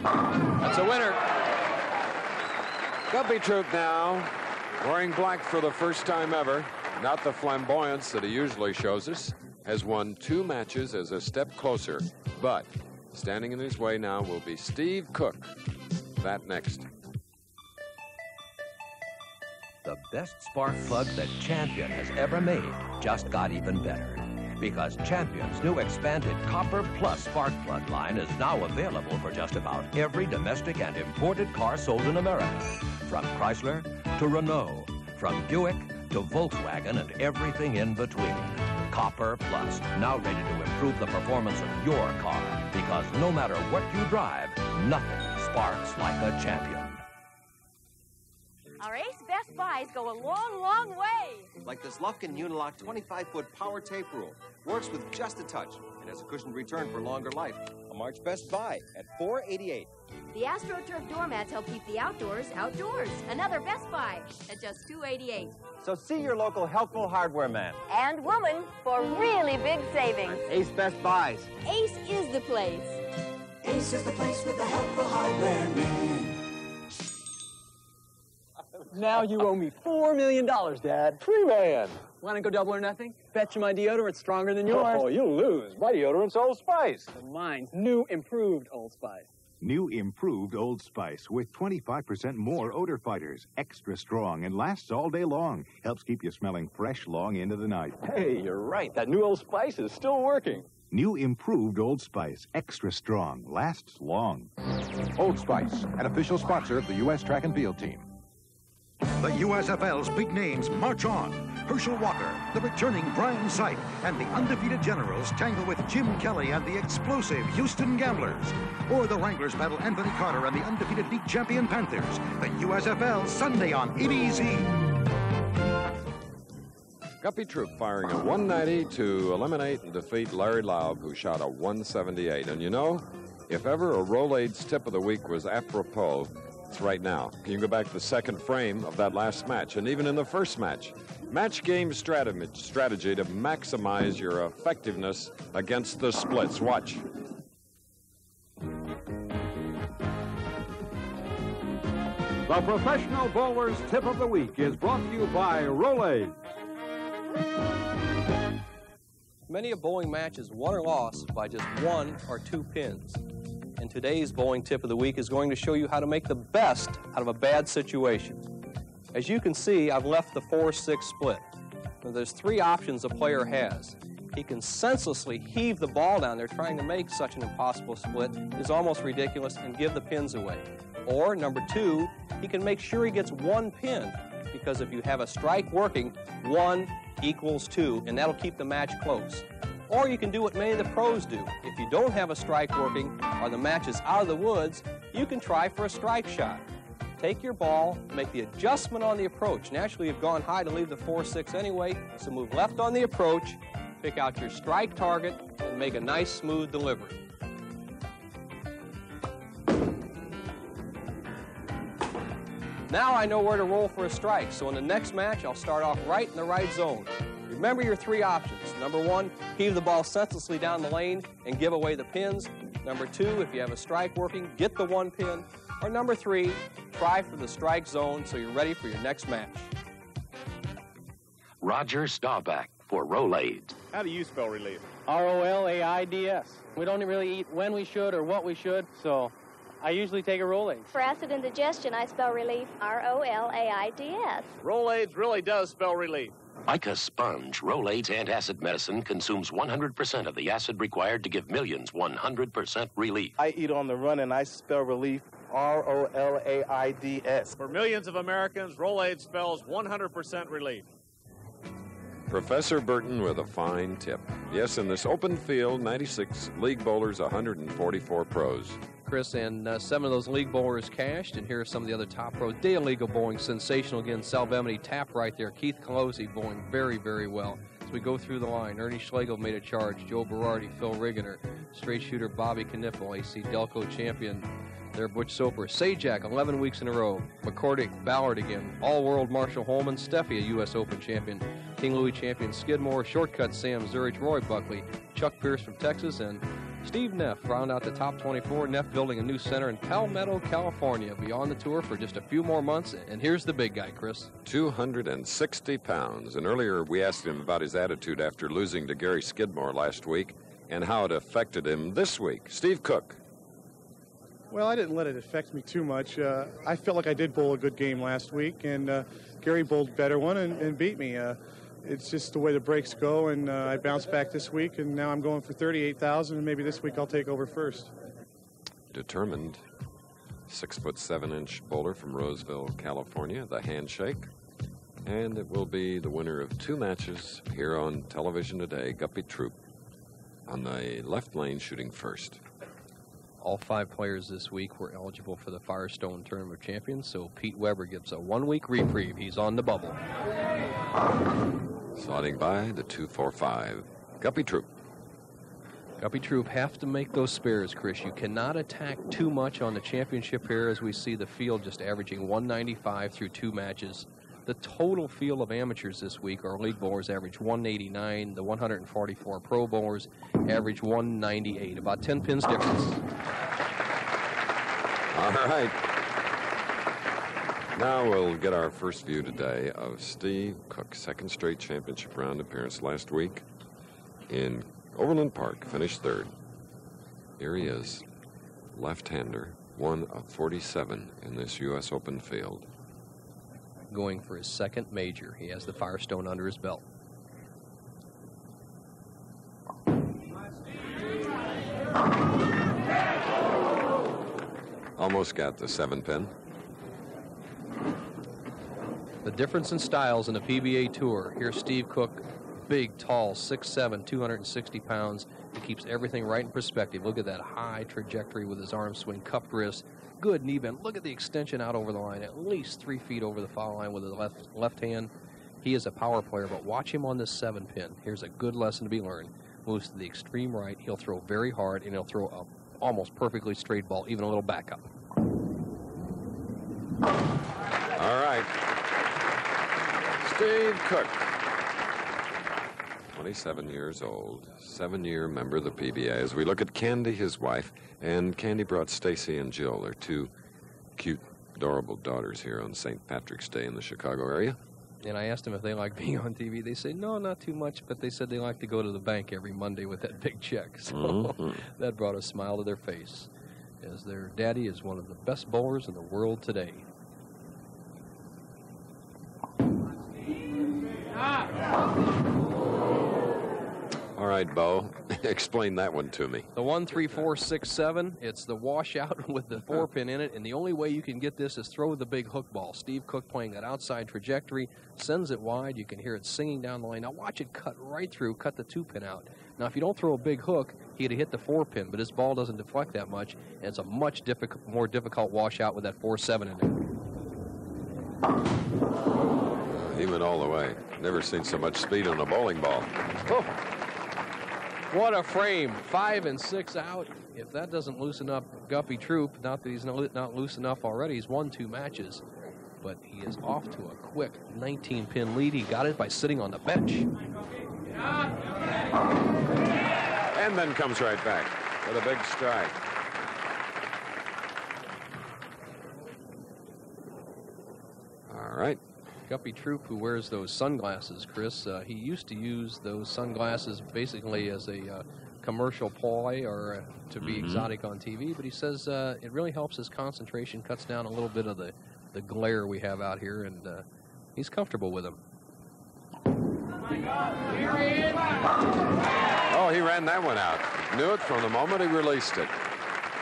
That's a winner. Guppy Troup now, wearing black for the first time ever, not the flamboyance that he usually shows us, has won 2 matches as a step closer. But standing in his way now will be Steve Cooke. That next. The best spark plug that Champion has ever made just got even better. Because Champion's new expanded Copper Plus spark plug line is now available for just about every domestic and imported car sold in America. From Chrysler to Renault, from Buick to Volkswagen and everything in between. Copper Plus, now ready to improve the performance of your car. Because no matter what you drive, nothing sparks like a Champion. Our Ace Best Buys go a long, long way. Like this Lufkin Unilock 25-foot power tape rule. Works with just a touch and has a cushioned return for longer life. A March Best Buy at $4.88. The AstroTurf doormats help keep the outdoors outdoors. Another Best Buy at just $2.88. So see your local helpful hardware man. And woman for really big savings. Ace Best Buys. Ace is the place. Ace is the place with the helpful hardware man. Now you owe me $4 million, Dad. $3 million. Want to go double or nothing? Bet you my deodorant's stronger than yours. Oh, you lose. My deodorant's Old Spice. And mine's new, improved Old Spice. New improved Old Spice with 25% more odor fighters. Extra strong and lasts all day long. Helps keep you smelling fresh long into the night. Hey, you're right. That new Old Spice is still working. New improved Old Spice. Extra strong. Lasts long. Old Spice, an official sponsor of the U.S. track and field team. The USFL's big names march on. Herschel Walker, the returning Brian Sipe, and the undefeated Generals tangle with Jim Kelly and the explosive Houston Gamblers. Or the Wranglers battle Anthony Carter and the undefeated league champion Panthers. The USFL Sunday on ABC. Guppy Troup firing a 190 to eliminate and defeat Larry Laub, who shot a 178. And you know, if ever a Rolaids tip of the week was apropos, it's right now. You can go back to the second frame of that last match, and even in the first match. Match game strategy to maximize your effectiveness against the splits. Watch. The Professional Bowler's Tip of the Week is brought to you by Rolaids. Many a bowling match is won or lost by just 1 or 2 pins. And today's bowling tip of the week is going to show you how to make the best out of a bad situation. As you can see, I've left the 4-6 split. Now, there's 3 options a player has. He can senselessly heave the ball down there trying to make such an impossible split is almost ridiculous and give the pins away. Or, number 2, he can make sure he gets 1 pin, because if you have a strike working, 1 equals 2, and that'll keep the match close. Or you can do what many of the pros do. If you don't have a strike working or the match is out of the woods, you can try for a strike shot. Take your ball, make the adjustment on the approach. Naturally, you've gone high to leave the 4-6 anyway, so move left on the approach, pick out your strike target, and make a nice, smooth delivery. Now I know where to roll for a strike, so in the next match, I'll start off right in the right zone. Remember your 3 options. Number 1, heave the ball senselessly down the lane and give away the pins. Number 2, if you have a strike working, get the 1 pin. Or number 3, try for the strike zone so you're ready for your next match. Roger Staubach for Rolaids. How do you spell relief? Rolaids. We don't really eat when we should or what we should, so I usually take a Rolaids. For acid indigestion, I spell relief Rolaids. Rolaids really does spell relief. Like a sponge, Rolaids antacid medicine consumes 100% of the acid required to give millions 100% relief. I eat on the run and I spell relief Rolaids. For millions of Americans, Rolaids spells 100% relief. Professor Burton with a fine tip. Yes, in this open field, 96 league bowlers, 144 pros. Chris, and 7 of those league bowlers cashed, and here are some of the other top pros. Day of legal bowling, sensational again. Sal Bemity tap right there. Keith Colosi bowling very, very well. As we go through the line, Ernie Schlegel made a charge. Joe Berardi, Phil Rigginer, straight shooter Bobby Kniffel, AC Delco champion there, Butch Soper. Sajak, 11 weeks in a row. McCordick, Ballard again. All-World Marshall Holman. Steffi, a U.S. Open champion. King Louis champion Skidmore. Shortcut Sam Zurich. Roy Buckley. Chuck Pierce from Texas. And Steve Neff round out the top 24. Neff building a new center in Palmetto, California. Be on the tour for just a few more months. And here's the big guy, Chris. 260 pounds. And earlier we asked him about his attitude after losing to Gary Skidmore last week and how it affected him this week. Steve Cooke. Well, I didn't let it affect me too much. I felt like I did bowl a good game last week, and Gary bowled a better one and beat me. It's just the way the breaks go, and I bounced back this week, and now I'm going for 38,000, and maybe this week I'll take over first. Determined 6'7" bowler from Roseville, California, the handshake. And it will be the winner of 2 matches here on television today, Guppy Troup, on the left lane shooting first. All 5 players this week were eligible for the Firestone Tournament of Champions, so Pete Weber gives a 1-week reprieve. He's on the bubble. Sliding by the 2-4-5. Guppy Troup. Guppy Troup have to make those spares, Chris. You cannot attack too much on the championship here, as we see the field just averaging 195 through 2 matches. The total field of amateurs this week, our league bowlers average 189. The 144 pro bowlers average 198. About 10 pins difference. All right. Now we'll get our first view today of Steve Cooke, second straight championship round appearance last week in Overland Park, finished 3rd. Here he is, left-hander, 1 of 47 in this U.S. Open field. Going for his 2nd major. He has the Firestone under his belt. Almost got the 7-pin. The difference in styles in the PBA Tour. Here's Steve Cooke, big, tall, 6'7", 260 pounds. He keeps everything right in perspective. Look at that high trajectory with his arm swing, cupped wrist. Good knee bend. Look at the extension out over the line, at least 3 feet over the foul line with the left hand. He is a power player, but watch him on this 7-pin. Here's a good lesson to be learned. Moves to the extreme right. He'll throw very hard, and he'll throw a almost perfectly straight ball, even a little backup. All right. Steve Cooke, 27 years old, 7-year member of the PBA. As we look at Candy, his wife, and Candy brought Stacy and Jill, their 2 cute, adorable daughters, here on St. Patrick's Day in the Chicago area. And I asked them if they like being on TV. They say, no, not too much, but they said they like to go to the bank every Monday with that big check. So that brought a smile to their face, as their daddy is one of the best bowlers in the world today. All right, Bo, explain that one to me. The 1, 3, 4, 6, 7, it's the washout with the 4-pin in it, and the only way you can get this is throw the big hook ball. Steve Cooke playing that outside trajectory, sends it wide. You can hear it singing down the lane. Now watch it cut right through, cut the 2-pin out. Now, if you don't throw a big hook, he'd have hit the 4-pin, but his ball doesn't deflect that much, and it's a much more difficult washout with that 4-7 in there. He went all the way. Never seen so much speed on a bowling ball. Oh. What a frame. 5 and 6 out. If that doesn't loosen up Guppy Troup, not that he's not loose enough already, he's won 2 matches. But he is off to a quick 19-pin lead. He got it by sitting on the bench. And then comes right back with a big strike. All right. Guppy Troup, who wears those sunglasses, Chris, he used to use those sunglasses basically as a commercial ploy or to be exotic on TV, but he says it really helps his concentration, cuts down a little bit of the glare we have out here, and he's comfortable with them. Oh, he ran that one out. Knew it from the moment he released it.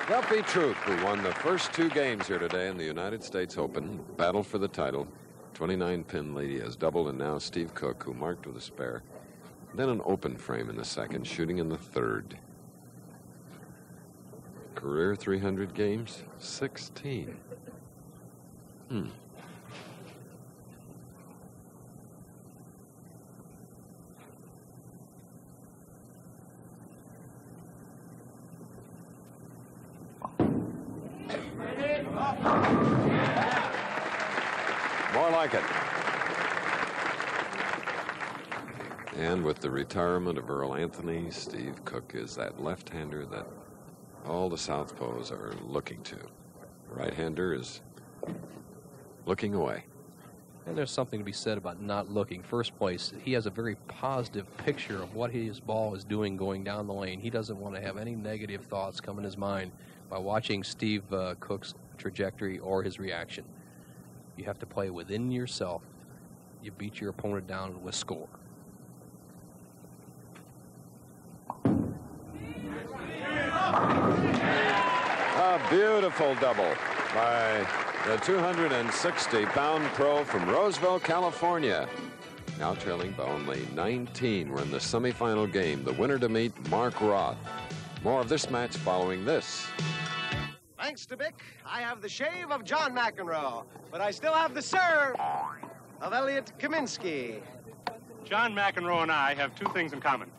Guppy Troup, who won the first 2 games here today in the United States Open, battled for the title. 29-pin lead. He has doubled, and now Steve Cooke, who marked with a spare. Then an open frame in the second, shooting in the third. Career 300 games, 16. More like it. And with the retirement of Earl Anthony, Steve Cooke is that left-hander that all the southpaws are looking to. The right-hander is looking away. And there's something to be said about not looking. First place, he has a very positive picture of what his ball is doing going down the lane. He doesn't want to have any negative thoughts come in his mind by watching Steve Cooke's trajectory or his reaction. You have to play within yourself. You beat your opponent down with score. A beautiful double by the 260-pound pro from Roseville, California. Now trailing by only 19. We're in the semifinal game. The winner to meet, Mark Roth. More of this match following this. Thanks to Bick, I have the shave of John McEnroe, but I still have the serve of Elliot Kaminsky. John McEnroe and I have 2 things in common.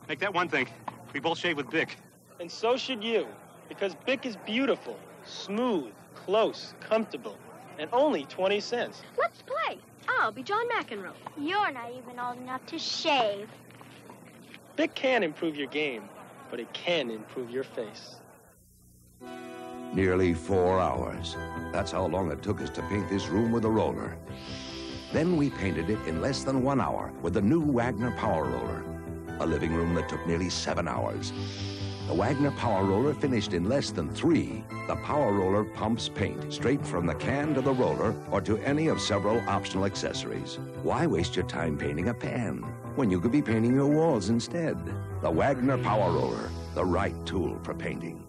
Make that one thing. We both shave with Bick. And so should you, because Bick is beautiful, smooth, close, comfortable, and only 20 cents. Let's play. I'll be John McEnroe. You're not even old enough to shave. Bick can improve your game, but it can improve your face. Nearly 4 hours. That's how long it took us to paint this room with a roller. Then we painted it in less than 1 hour with the new Wagner Power Roller. A living room that took nearly 7 hours. The Wagner Power Roller finished in less than 3. The Power Roller pumps paint straight from the can to the roller or to any of several optional accessories. Why waste your time painting a pan when you could be painting your walls instead? The Wagner Power Roller, the right tool for painting.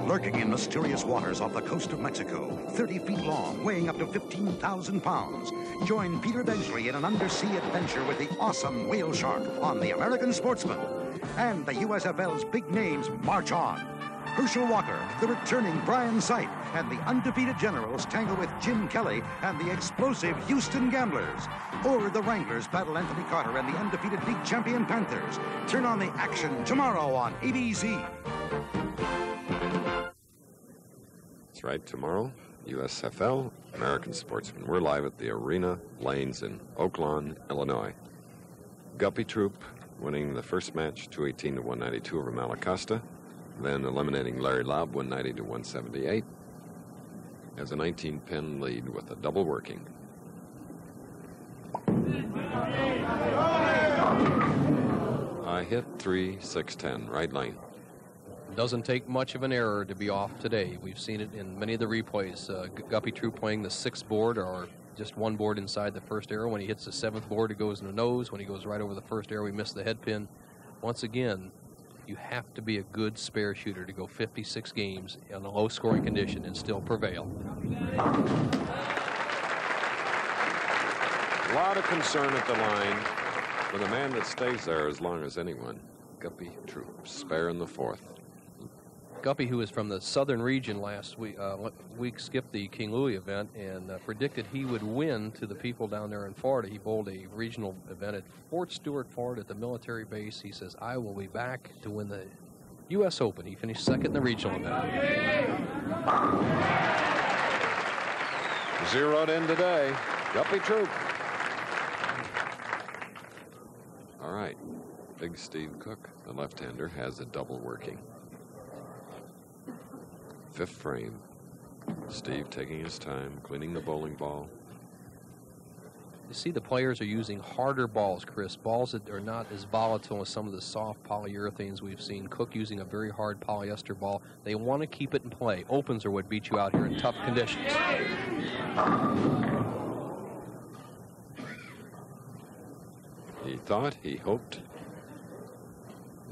Lurking in mysterious waters off the coast of Mexico, 30 feet long, weighing up to 15,000 pounds. Join Peter Benchley in an undersea adventure with the awesome whale shark on the American Sportsman. And the USFL's big names march on. Herschel Walker, the returning Brian Sight, and the undefeated Generals tangle with Jim Kelly and the explosive Houston Gamblers. Or the Wranglers battle Anthony Carter and the undefeated league champion Panthers. Turn on the action tomorrow on ABC. That's right, tomorrow, USFL, American Sportsman. We're live at the Arena Lanes in Oakland, Illinois. Guppy Troup winning the first match, 218 to 192 over Malacosta, then eliminating Larry Laub, 190 to 178, has a 19-pin lead with a double working. I hit 3, 6, 10, right lane. Doesn't take much of an error to be off today. We've seen it in many of the replays. Guppy Troup playing the 6th board or just one board inside the first arrow. When he hits the 7th board, it goes in the nose. When he goes right over the first arrow, he missed the head pin. Once again, you have to be a good spare shooter to go 56 games in a low-scoring condition and still prevail. A lot of concern at the line with a man that stays there as long as anyone. Guppy Troup, spare in the 4th. Guppy, who was from the southern region last week, skipped the King Louis event and predicted he would win to the people down there in Florida. He bowled a regional event at Fort Stewart, Florida at the military base. He says, I will be back to win the U.S. Open. He finished 2nd in the regional event. Zeroed in today, Guppy Troup. All right, Big Steve Cooke, the left-hander, has a double working. 5th frame. Steve taking his time, cleaning the bowling ball. You see the players are using harder balls, Chris. Balls that are not as volatile as some of the soft polyurethanes we've seen. Cooke using a very hard polyester ball. They want to keep it in play. Opens are what beat you out here in tough conditions. He thought, he hoped.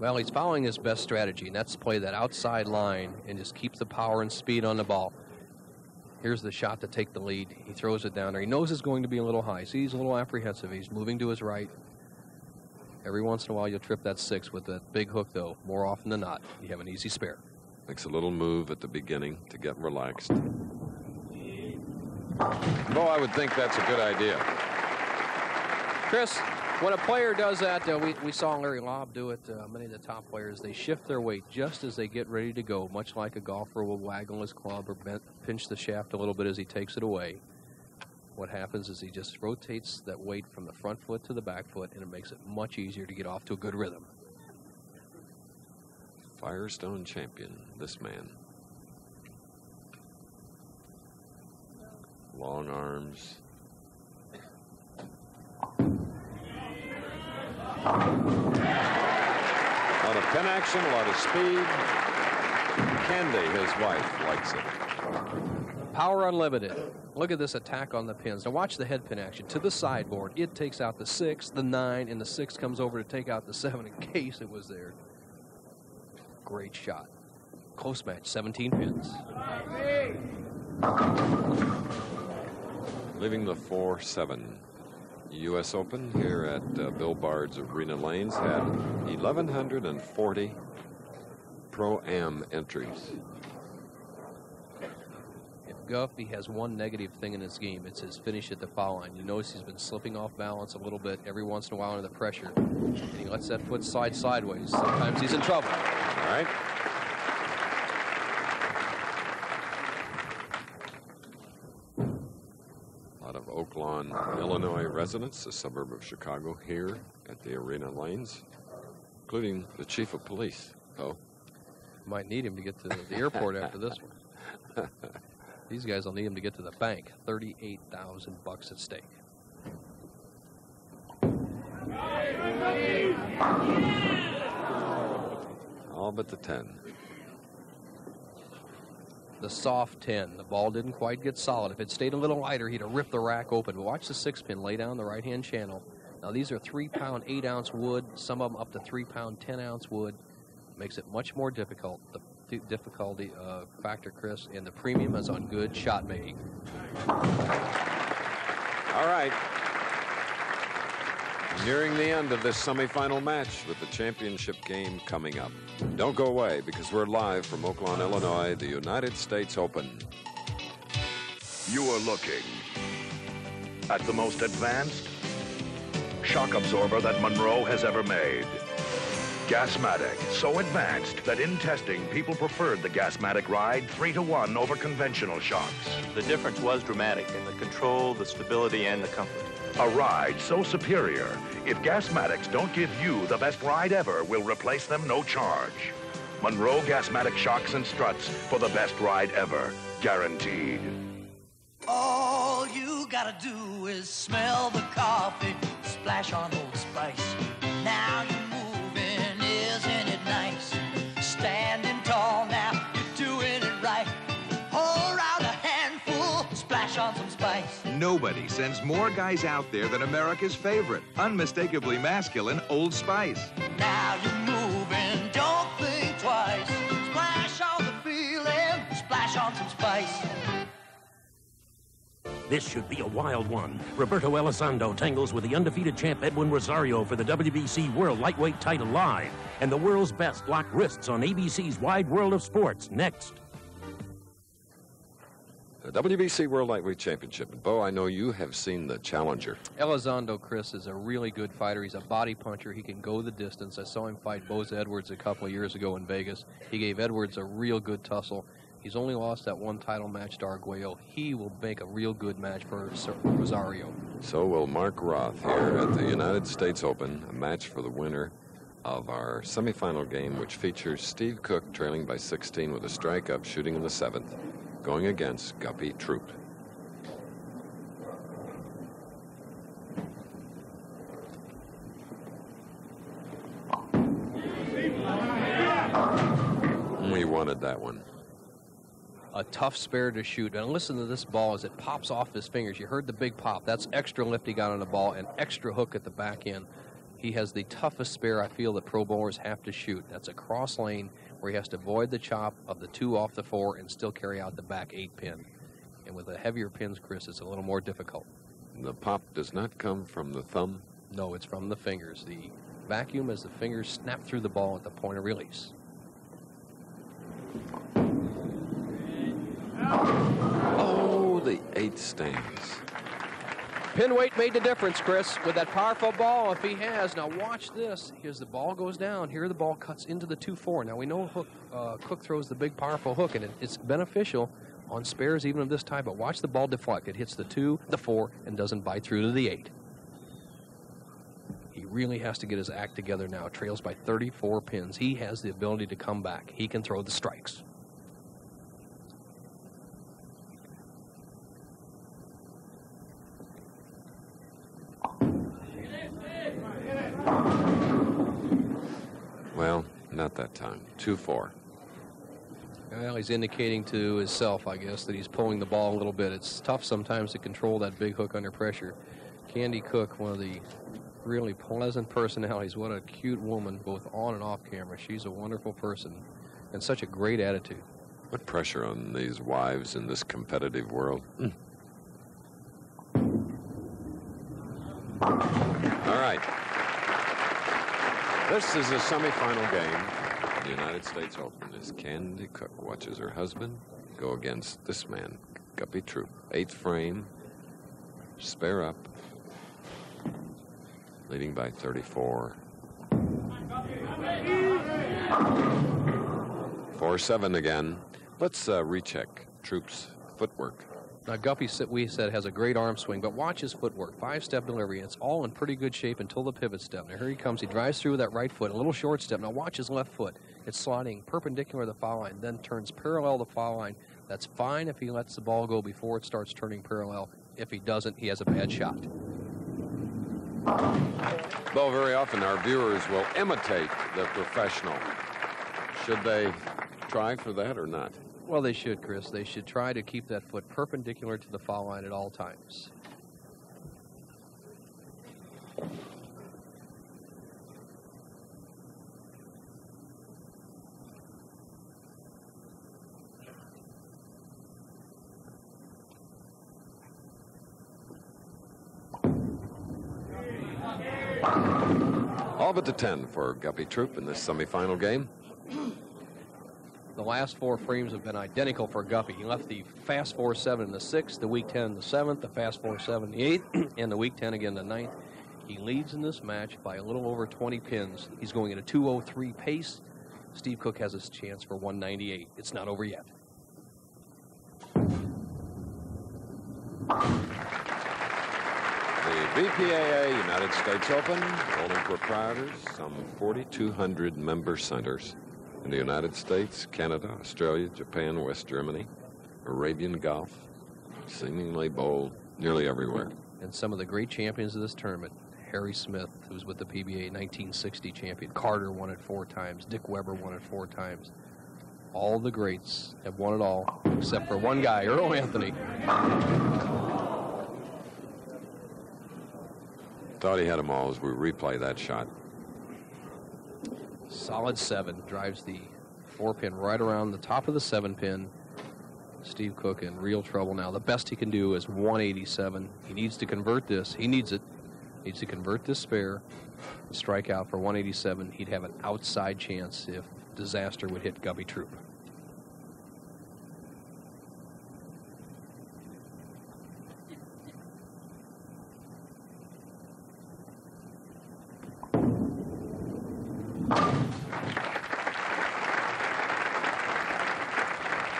Well, he's following his best strategy, and that's to play that outside line and just keep the power and speed on the ball. Here's the shot to take the lead. He throws it down there. He knows it's going to be a little high. See, he's a little apprehensive. He's moving to his right. Every once in a while, you'll trip that 6 with that big hook, though. More often than not, you have an easy spare. Makes a little move at the beginning to get relaxed. Oh, I would think that's a good idea. Chris, when a player does that, we saw Larry Laub do it, many of the top players, they shift their weight just as they get ready to go, much like a golfer will waggle his club or pinch the shaft a little bit as he takes it away. What happens is he just rotates that weight from the front foot to the back foot, and it makes it much easier to get off to a good rhythm. Firestone champion, this man. Long arms. A lot of pin action, a lot of speed. Candy, his wife, likes it. Power unlimited. Look at this attack on the pins. Now watch the head pin action. To the sideboard, it takes out the 6, the 9, and the 6 comes over to take out the 7 in case it was there. Great shot. Close match, 17 pins. Leaving the 4-7. U.S. Open here at Bill Bard's Arena Lanes had 1,140 Pro-Am entries. If Guppy has one negative thing in his game, it's his finish at the foul line. You notice he's been slipping off balance a little bit every once in a while under the pressure. And he lets that foot slide sideways. Sometimes he's in trouble. All right. Of Oakland, Illinois residents, a suburb of Chicago, here at the Arena Lanes, including the chief of police. Oh, might need him to get to the airport after this one. These guys will need him to get to the bank. $38,000 at stake. All but the 10. The soft 10. The ball didn't quite get solid. If it stayed a little lighter, he'd have ripped the rack open. But watch the 6-pin lay down the right-hand channel. Now, these are 3-pound, 8-ounce wood, some of them up to 3-pound, 10-ounce wood. Makes it much more difficult. The difficulty factor, Chris, and the premium is on good shot making. All right. Nearing the end of this semifinal match with the championship game coming up. Don't go away because we're live from Oakland, Illinois, the United States Open. You are looking at the most advanced shock absorber that Monroe has ever made. Gasmatic, so advanced that in testing, people preferred the Gasmatic ride 3-to-1 over conventional shocks. The difference was dramatic in the control, the stability, and the comfort. A ride so superior, if Gasmatics don't give you the best ride ever, we'll replace them no charge. Monroe Gasmatic shocks and struts for the best ride ever, guaranteed. All you gotta do is smell the coffee, splash on Old Spice. Now you're moving, isn't it nice? Standing tall now, you're doing it right. Pour out a handful, splash on some spice. Nobody sends more guys out there than America's favorite, unmistakably masculine Old Spice. Now you're moving, don't think twice. Splash on the feeling, splash on some spice. This should be a wild one. Roberto Elizondo tangles with the undefeated champ Edwin Rosario for the WBC World Lightweight title live. And the world's best lock wrists on ABC's Wide World of Sports next. The WBC World Lightweight Championship. And Bo, I know you have seen the challenger. Elizondo, Chris, is a really good fighter. He's a body puncher. He can go the distance. I saw him fight Bose Edwards a couple of years ago in Vegas. He gave Edwards a real good tussle. He's only lost that one title match to Arguello. He will make a real good match for Rosario. So will Mark Roth here at the United States Open, a match for the winner of our semifinal game, which features Steve Cooke trailing by 16 with a strike up, shooting in the 7th, going against Guppy Troupe. We wanted that one. A tough spare to shoot. And listen to this ball as it pops off his fingers. You heard the big pop. That's extra lift he got on the ball and extra hook at the back end. He has the toughest spare I feel that pro bowlers have to shoot. That's a cross lane where he has to avoid the chop of the 2 off the 4 and still carry out the back 8 pin. And with the heavier pins, Chris, it's a little more difficult. The pop does not come from the thumb? No, it's from the fingers. The vacuum as the fingers snap through the ball at the point of release. Oh, the 8 stands. Pin weight made the difference, Chris, with that powerful ball. If he has, now watch this. Here's the ball goes down. Here the ball cuts into the 2-4. Now we know Cooke throws the big powerful hook, and it's beneficial on spares even of this type. But watch the ball deflect. It hits the 2, the 4, and doesn't bite through to the 8. He really has to get his act together now. Trails by 34 pins. He has the ability to come back. He can throw the strikes. Well, not that time. 2-4. Well, he's indicating to himself, I guess, that he's pulling the ball a little bit. It's tough sometimes to control that big hook under pressure. Candy Cooke, one of the really pleasant personalities. What a cute woman, both on and off camera. She's a wonderful person and such a great attitude. What pressure on these wives in this competitive world. All right. This is a semifinal game in the United States Open as Candy Cooke watches her husband go against this man, Guppy Troupe. 8th frame, spare up, leading by 34. 4-7 again. Let's recheck Troupe's footwork. Now, Guppy, we said, has a great arm swing, but watch his footwork. 5-step delivery. It's all in pretty good shape until the pivot step. Now, here he comes. He drives through with that right foot, a little short step. Now, watch his left foot. It's sliding perpendicular to the foul line, then turns parallel to the foul line. That's fine if he lets the ball go before it starts turning parallel. If he doesn't, he has a bad shot. Though very often our viewers will imitate the professional. Should they try for that or not? Well, they should, Chris. They should try to keep that foot perpendicular to the foul line at all times. All but the 10 for Guppy Troupe in this semifinal game. The last 4 frames have been identical for Guppy. He left the fast 4-7 in the 6th, the weak 10 in the 7th, the fast 4-7 in the 8th, and the weak 10 again in the 9th. He leads in this match by a little over 20 pins. He's going at a 2:03 pace. Steve Cooke has his chance for 198. It's not over yet. The BPAA United States Open, bowling proprietors, some 4,200 member centers in the United States, Canada, Australia, Japan, West Germany, Arabian Gulf, seemingly bowled nearly everywhere. And some of the great champions of this tournament, Harry Smith, who was with the PBA 1960 champion, Carter won it 4 times, Dick Weber won it 4 times. All the greats have won it all, except for one guy, Earl Anthony. Thought he had them all as we replay that shot. Solid 7, drives the 4-pin right around the top of the 7-pin. Steve Cooke in real trouble now. The best he can do is 187. He needs to convert this. He needs it. He needs to convert this spare, strike out for 187. He'd have an outside chance if disaster would hit Guppy Troupe.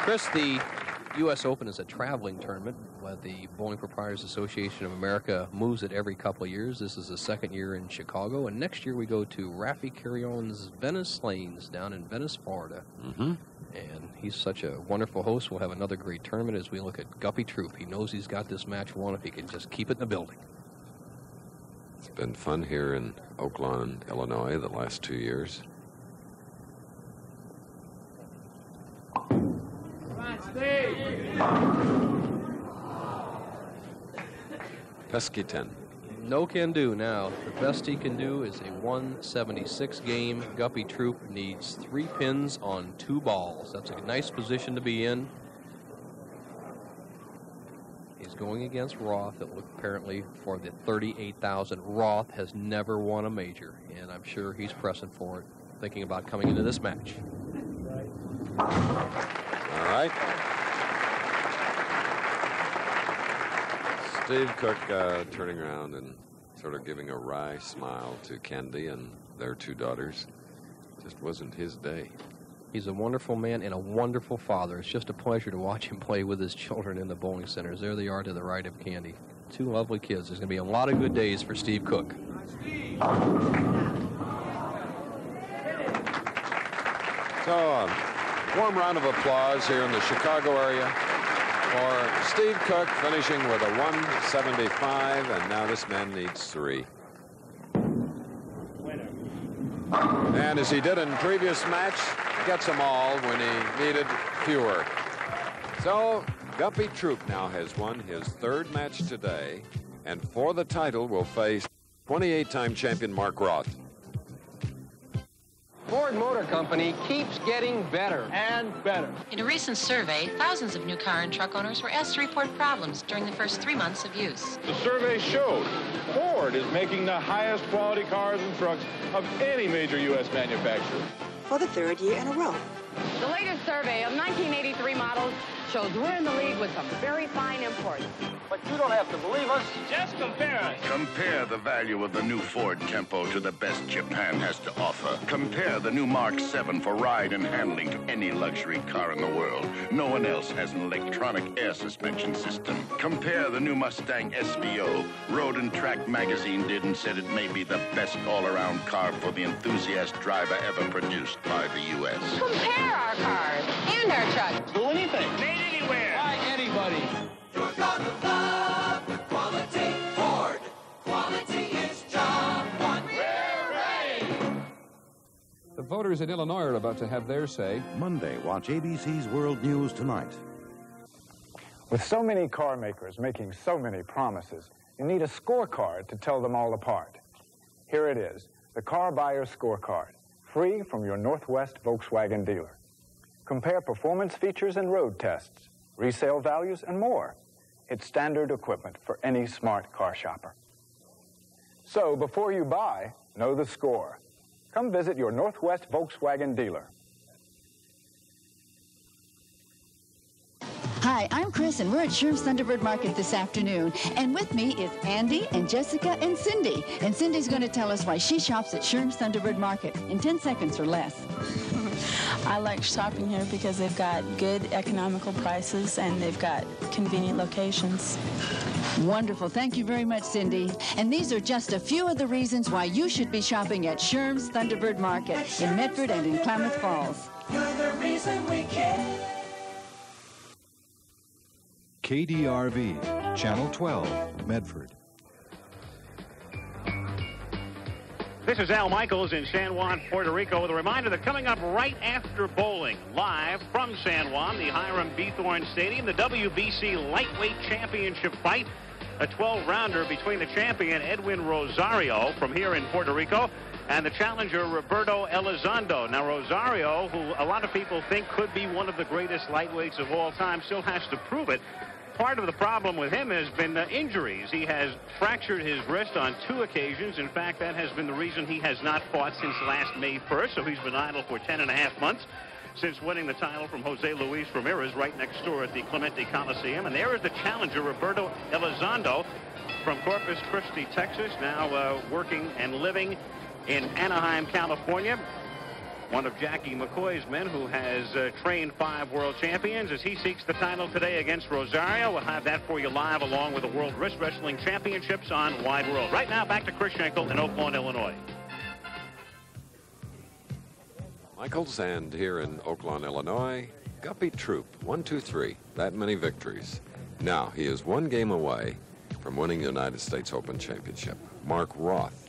Chris, the U.S. Open is a traveling tournament. The Bowling Proprietors Association of America moves it every couple of years. This is the 2nd year in Chicago, and next year we go to Raffy Carrion's Venice Lanes down in Venice, Florida. Mm-hmm. And he's such a wonderful host. We'll have another great tournament as we look at Guppy Troupe. He knows he's got this match won if he can just keep it in the building. It's been fun here in Oakland, Illinois, the last 2 years. Pesky 10. No can do now. The best he can do is a 176 game. Guppy Troupe needs 3 pins on 2 balls. That's a nice position to be in. He's going against Roth, apparently for the 38,000. Roth has never won a major, and I'm sure he's pressing for it, thinking about coming into this match. All right. Steve Cooke turning around and sort of giving a wry smile to Candy and their 2 daughters. Just wasn't his day. He's a wonderful man and a wonderful father. It's just a pleasure to watch him play with his children in the bowling centers. There they are to the right of Candy. 2 lovely kids. There's going to be a lot of good days for Steve Cooke. So, warm round of applause here in the Chicago area for Steve Cooke, finishing with a 175, and now this man needs 3. And as he did in previous match, gets them all when he needed fewer. So, Guppy Troupe now has won his 3rd match today, and for the title will face 28-time champion Mark Roth. Ford Motor Company keeps getting better and better. In a recent survey, thousands of new car and truck owners were asked to report problems during the first 3 months of use. The survey showed Ford is making the highest quality cars and trucks of any major U.S. manufacturer. For the 3rd year in a row. The latest survey of 1983 models shows we're in the lead with some very fine imports. But you don't have to believe us. Just compare us. Compare the value of the new Ford Tempo to the best Japan has to offer. Compare the new Mark 7 for ride and handling to any luxury car in the world. No one else has an electronic air suspension system. Compare the new Mustang SVO. Road and Track magazine did and said it may be the best all-around car for the enthusiast driver ever produced by the U.S. Compare our cars and our trucks. Do anything. Made anywhere. By anybody. You're gonna love the quality Ford. Quality is job 1. We're ready. The voters in Illinois are about to have their say. Monday, watch ABC's World News Tonight. With so many car makers making so many promises, you need a scorecard to tell them all apart. Here it is, the Car Buyer Scorecard, free from your Northwest Volkswagen dealer. Compare performance features and road tests, resale values, and more. It's standard equipment for any smart car shopper. So before you buy, Know the score. Come visit your Northwest Volkswagen dealer. Hi, I'm Chris, and we're at Sherm's Thunderbird Market this afternoon. And with me is Andy and Jessica and Cindy. And Cindy's going to tell us why she shops at Sherm's Thunderbird Market in 10 seconds or less. I like shopping here because they've got good economical prices and they've got convenient locations. Wonderful. Thank you very much, Cindy. And these are just a few of the reasons why you should be shopping at Sherm's Thunderbird Market in Medford and in Klamath Falls. You're the reason we care. KDRV, Channel 12, Medford. This is Al Michaels in San Juan, Puerto Rico, with a reminder that coming up right after bowling, live from San Juan, the Hiram Beathorn Stadium, the WBC Lightweight Championship fight, a 12-rounder between the champion Edwin Rosario from here in Puerto Rico and the challenger Roberto Elizondo. Now, Rosario, who a lot of people think could be one of the greatest lightweights of all time, still has to prove it. Part of the problem with him has been injuries. He has fractured his wrist on 2 occasions. In fact, that has been the reason he has not fought since last May 1st, so he's been idle for 10.5 months since winning the title from Jose Luis Ramirez right next door at the Clemente Coliseum. And there is the challenger, Roberto Elizondo, from Corpus Christi, Texas, now working and living in Anaheim, California. One of Jackie McCoy's men who has trained 5 world champions as he seeks the title today against Rosario. We'll have that for you live along with the World Wrist Wrestling Championships on Wide World. Right now, back to Chris Schenkel in Oakland, Illinois. Michaels, and here in Oakland, Illinois, Guppy Troup, 1, 2, 3, that many victories. Now, he is 1 game away from winning the United States Open Championship. Mark Roth,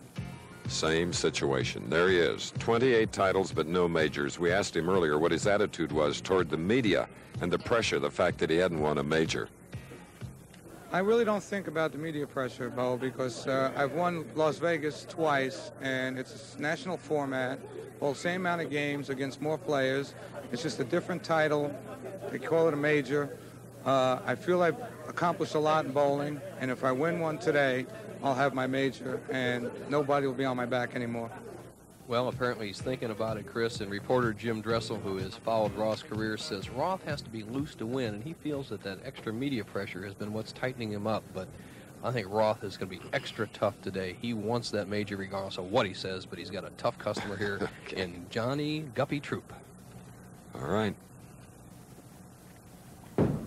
same situation. There he is, 28 titles but no majors. We asked him earlier what his attitude was toward the media and the pressure, the fact that he hadn't won a major. I really don't think about the media pressure, Bo, because I've won Las Vegas twice, and it's a national format, all same amount of games against more players. It's just a different title. They call it a major. I feel I've accomplished a lot in bowling, and if I win one today, I'll have my major, and nobody will be on my back anymore. Well, apparently he's thinking about it, Chris, and reporter Jim Dressel, who has followed Roth's career, says Roth has to be loose to win, and he feels that that extra media pressure has been what's tightening him up. But I think Roth is going to be extra tough today. He wants that major regardless of what he says, but he's got a tough customer here in Johnny Guppy Troup. All right. And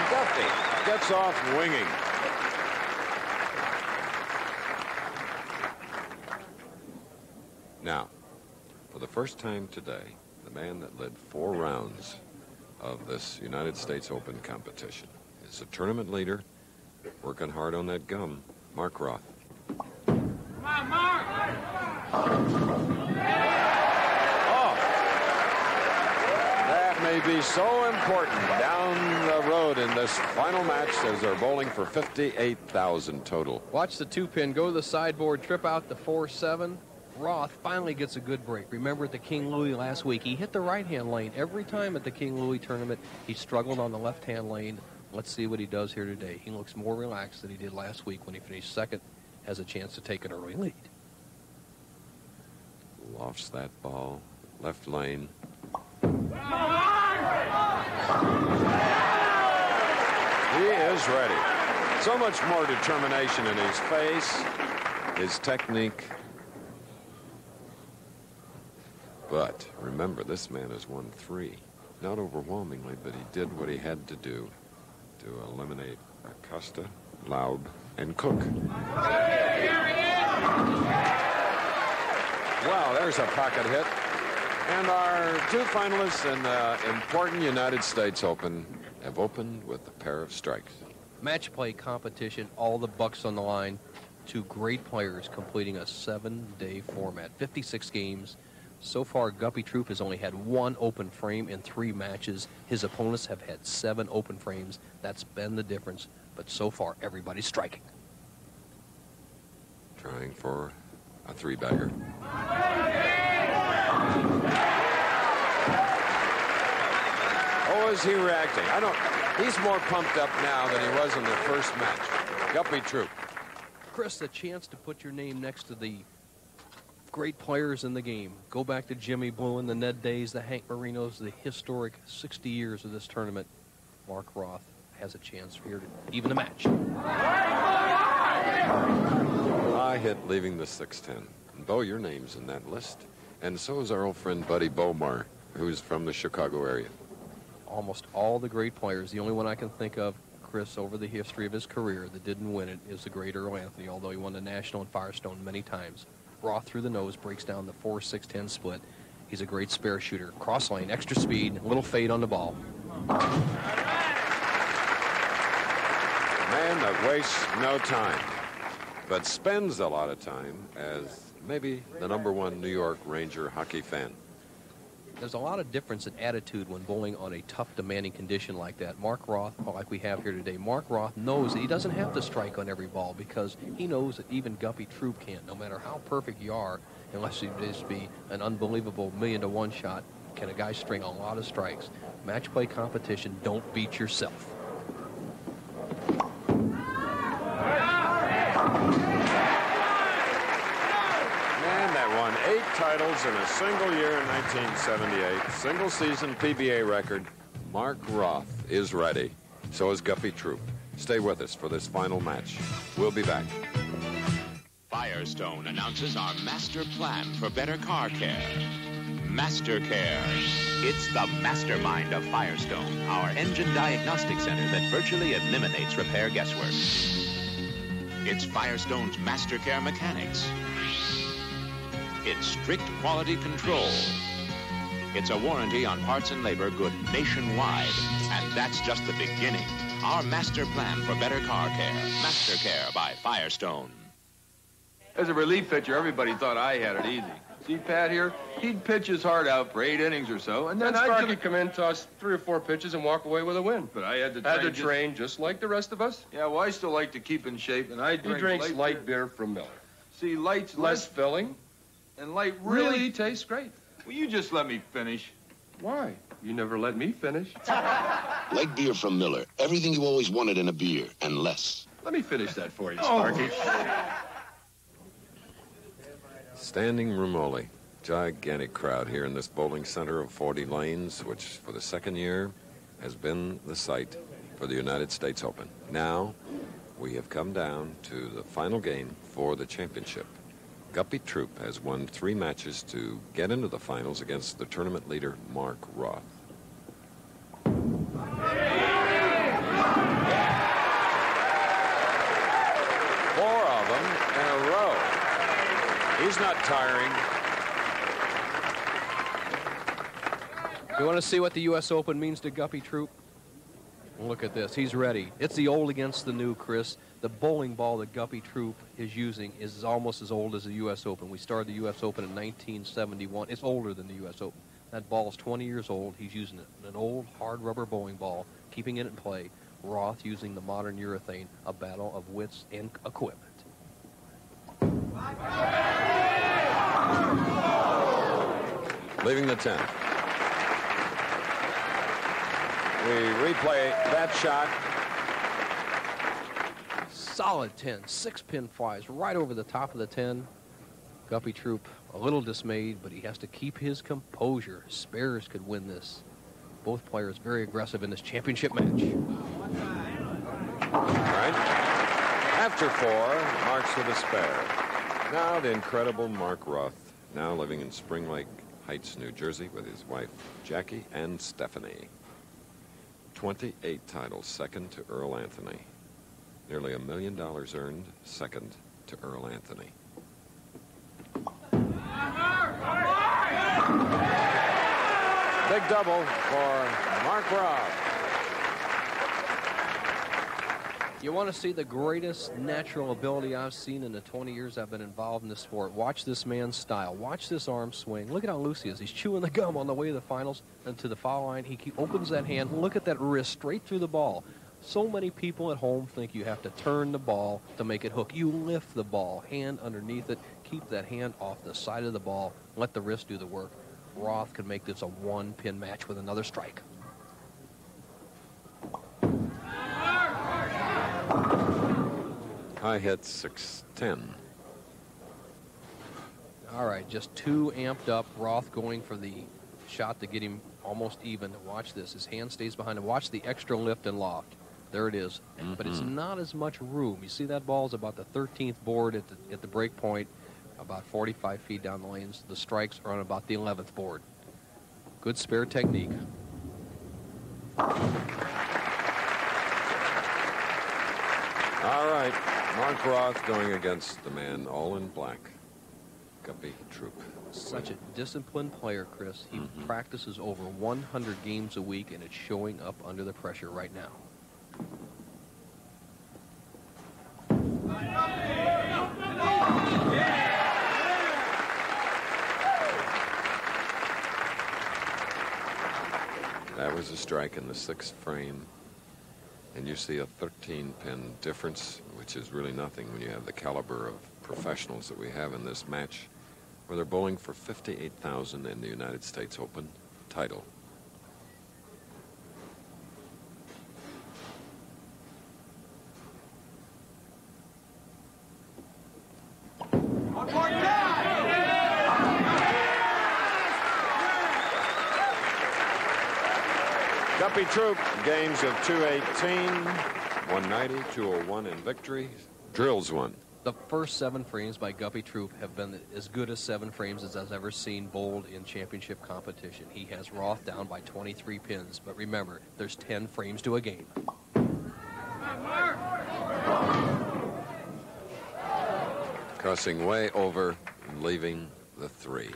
Guppy gets off winging. Now, for the first time today, the man that led 4 rounds of this United States Open competition is a tournament leader, working hard on that gum, Mark Roth. Come on, Mark! That may be so important down the road in this final match as they're bowling for $58,000 total. Watch the 2-pin go to the sideboard, trip out the 4-7. Roth finally gets a good break. Remember at the King Louis last week, he hit the right-hand lane. Every time at the King Louis tournament, he struggled on the left-hand lane. Let's see what he does here today. He looks more relaxed than he did last week when he finished second, has a chance to take an early lead. Lofts that ball, left lane. He is ready. So much more determination in his face, his technique. But remember, this man has won 3. Not overwhelmingly, but he did what he had to do to eliminate Acosta, Laub, and Cooke. Wow, there's a pocket hit. And our 2 finalists in the important United States Open have opened with a pair of strikes. Match play competition, all the bucks on the line. 2 great players completing a 7-day format, 56 games. So far, Guppy Troup has only had 1 open frame in 3 matches. His opponents have had 7 open frames. That's been the difference. But so far, everybody's striking. Trying for a 3-bagger. Oh, is he reacting? He's more pumped up now than he was in the first match. Guppy Troup. Chris, a chance to put your name next to the great players in the game. Go back to Jimmy Bowen, the Ned Days, the Hank Marinos, the historic 60 years of this tournament. Mark Roth has a chance here to even the match. I hit leaving the 610. Bo, your name's in that list. And so is our old friend Buddy Bomar, who's from the Chicago area. Almost all the great players. The only one I can think of, Chris, over the history of his career that didn't win it is the great Earl Anthony, although he won the National and Firestone many times. Roth through the nose, breaks down the 4-6-10 split. He's a great spare shooter. Cross lane, extra speed, a little fade on the ball. Man that wastes no time, but spends a lot of time as maybe the #1 New York Ranger hockey fan. There's a lot of difference in attitude when bowling on a tough, demanding condition like that. Mark Roth, like we have here today, Mark Roth knows that he doesn't have to strike on every ball because he knows that even Guppy Troup can't. No matter how perfect you are, unless you just be an unbelievable 1,000,000-to-1 shot, can a guy string a lot of strikes. Match play competition, don't beat yourself. Won 8 titles in a single year in 1978. Single season PBA record. Mark Roth is ready. So is Guppy Troup. Stay with us for this final match. We'll be back. Firestone announces our master plan for better car care. Master Care. It's the mastermind of Firestone, our engine diagnostic center that virtually eliminates repair guesswork. It's Firestone's Master Care mechanics. It's strict quality control. It's a warranty on parts and labor good nationwide. And that's just the beginning. Our master plan for better car care. Master Care by Firestone. As a relief pitcher, everybody thought I had it easy. See Pat here? He'd pitch his heart out for 8 innings or so, and then Sparky come in, toss 3 or 4 pitches, and walk away with a win. But I had to train just like the rest of us. Yeah, well, I still like to keep in shape, and I He drinks light beer from Miller. See, light's less filling. And light really tastes great. Will you just let me finish? Why? You never let me finish. Light beer from Miller. Everything you always wanted in a beer, and less. Let me finish that for you, Sparky. Standing room only. Gigantic crowd here in this bowling center of 40 lanes, which for the second year has been the site for the United States Open. Now, we have come down to the final game for the championship. Guppy Troup has won 3 matches to get into the finals against the tournament leader, Mark Roth. 4 of them in a row. He's not tiring. You want to see what the U.S. Open means to Guppy Troup? Look at this. He's ready. It's the old against the new, Chris. The bowling ball that Guppy Troup is using is almost as old as the U.S. Open. We started the U.S. Open in 1971. It's older than the U.S. Open. That ball is 20 years old. He's using it. An old hard rubber bowling ball, keeping it in play. Roth using the modern urethane, a battle of wits and equipment. Leaving the 10th. We replay that shot. Solid 10. 6-pin flies right over the top of the 10. Guppy Troup a little dismayed, but he has to keep his composure. Spares could win this. Both players very aggressive in this championship match. All right. After 4, Mark's with a spare. Now the incredible Mark Roth, now living in Spring Lake Heights, New Jersey, with his wife Jackie and Stephanie. 28 titles, second to Earl Anthony. Nearly $1 million earned, second to Earl Anthony. Big double for Mark Roth. You want to see the greatest natural ability I've seen in the 20 years I've been involved in this sport. Watch this man's style. Watch this arm swing. Look at how loose he is. He's chewing the gum on the way to the finals and to the foul line. He opens that hand. Look at that wrist straight through the ball. So many people at home think you have to turn the ball to make it hook. You lift the ball, hand underneath it. Keep that hand off the side of the ball. Let the wrist do the work. Roth can make this a 1-pin match with another strike. High hit 610. All right, just too amped up. Roth going for the shot to get him almost even. Watch this. His hand stays behind him. Watch the extra lift and loft. There it is. But it's not as much room. You see that ball is about the 13th board at the break point, about 45 feet down the lanes. The strikes are on about the 11th board. Good spare technique. All right, Mark Roth going against the man all in black, Guppy Troupe. Such a disciplined player, Chris. He practices over 100 games a week, and it's showing up under the pressure right now. That was a strike in the 6th frame. And you see a 13-pin difference, which is really nothing when you have the caliber of professionals that we have in this match, where they're bowling for $58,000 in the United States Open title. Guppy Troupe, games of 218, 190, 201 in victory. Drills one. The first 7 frames by Guppy Troupe have been as good as 7 frames as I've ever seen bowled in championship competition. He has Roth down by 23 pins, but remember, there's 10 frames to a game. Crossing way over and leaving the 3.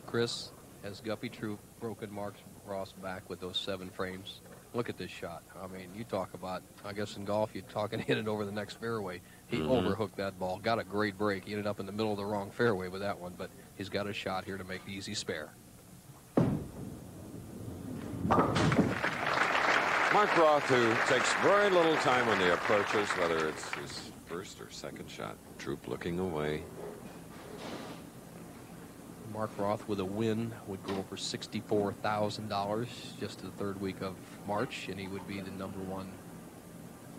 Chris, has Guppy Troupe broken Mark Roth's back with those 7 frames? Look at this shot. I mean, you talk about, I guess in golf, you're talking hit it over the next fairway. He overhooked that ball, got a great break. He ended up in the middle of the wrong fairway with that one, but he's got a shot here to make the easy spare. Mark Roth, who takes very little time on the approaches, whether it's his first or second shot. Troupe looking away. Mark Roth with a win would go over $64,000 just the 3rd week of March, and he would be the #1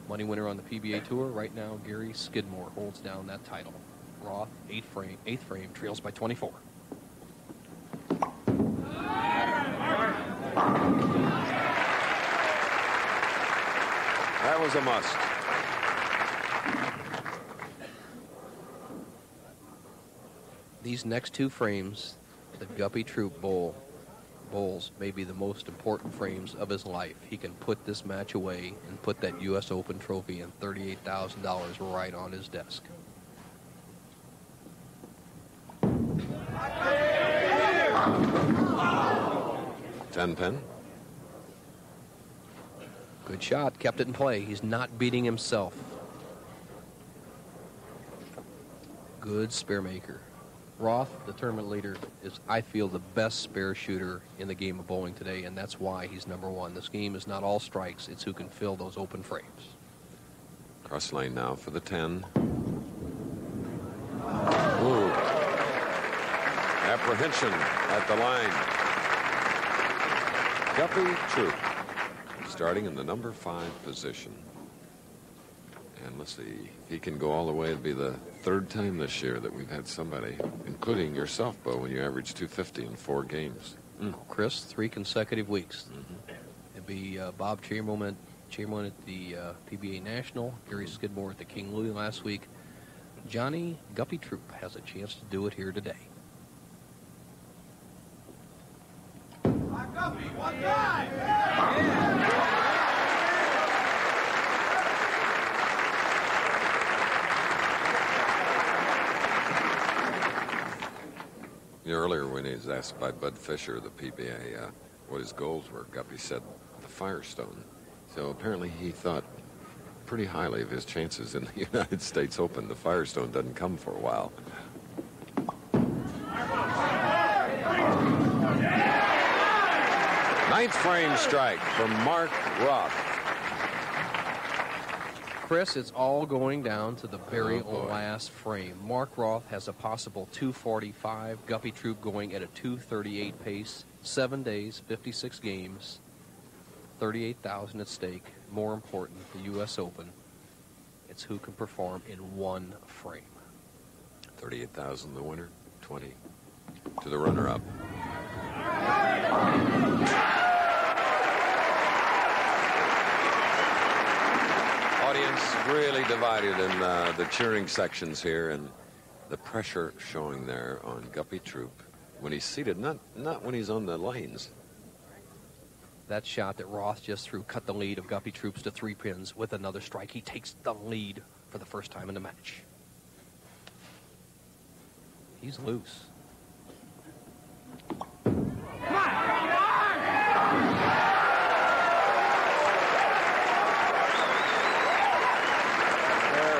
money winner on the PBA Tour. Right now, Gary Skidmore holds down that title. Roth, 8th frame, trails by 24. That was a must. These next 2 frames that Guppy Troupe bowls may be the most important frames of his life. He can put this match away and put that U.S. Open trophy and $38,000 right on his desk. Ten-pin. Good shot. Kept it in play. He's not beating himself. Good spare maker. Roth, the tournament leader, is, I feel, the best spare shooter in the game of bowling today, and that's why he's #1. This game is not all strikes. It's who can fill those open frames. Cross lane now for the 10. Ooh. Apprehension at the line. Guppy Troupe starting in the #5 position. And let's see, if he can go all the way, it'd be the 3rd time this year that we've had somebody, including yourself, Bo, when you average 250 in 4 games. Chris, 3 consecutive weeks. It'd be Bob Chamberlain at the PBA National, Gary Skidmore at the King Louis last week. Johnny Guppy Troupe has a chance to do it here today. Guppy, one guy! Earlier when he was asked by Bud Fisher, the PBA, what his goals were, Guppy said the Firestone. So apparently he thought pretty highly of his chances in the United States Open. The Firestone doesn't come for a while. Ninth frame strike from Mark Roth. Chris, it's all going down to the very last frame. Mark Roth has a possible 245. Guppy Troupe going at a 238 pace. 7 days, 56 games, $38,000 at stake. More important, the U.S. Open. It's who can perform in one frame. 38,000 the winner, 20 to the runner-up. Audience really divided in the cheering sections here, and the pressure showing there on Guppy Troup when he's seated, not when he's on the lanes. That shot that Roth just threw cut the lead of Guppy Troup's to 3 pins with another strike. He takes the lead for the first time in the match. He's loose. There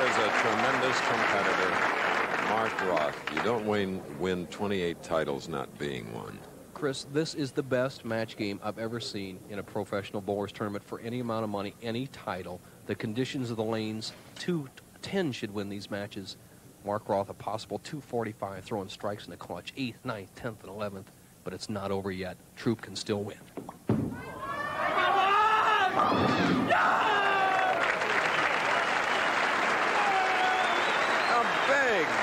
is a tremendous competitor, Mark Roth. You don't win 28 titles not being one. Chris, this is the best match game I've ever seen in a professional bowlers tournament for any amount of money, any title. The conditions of the lanes, 210 should win these matches. Mark Roth, a possible 245, throwing strikes in the clutch, 8th, 9th, 10th, and 11th, but it's not over yet. Troupe can still win. A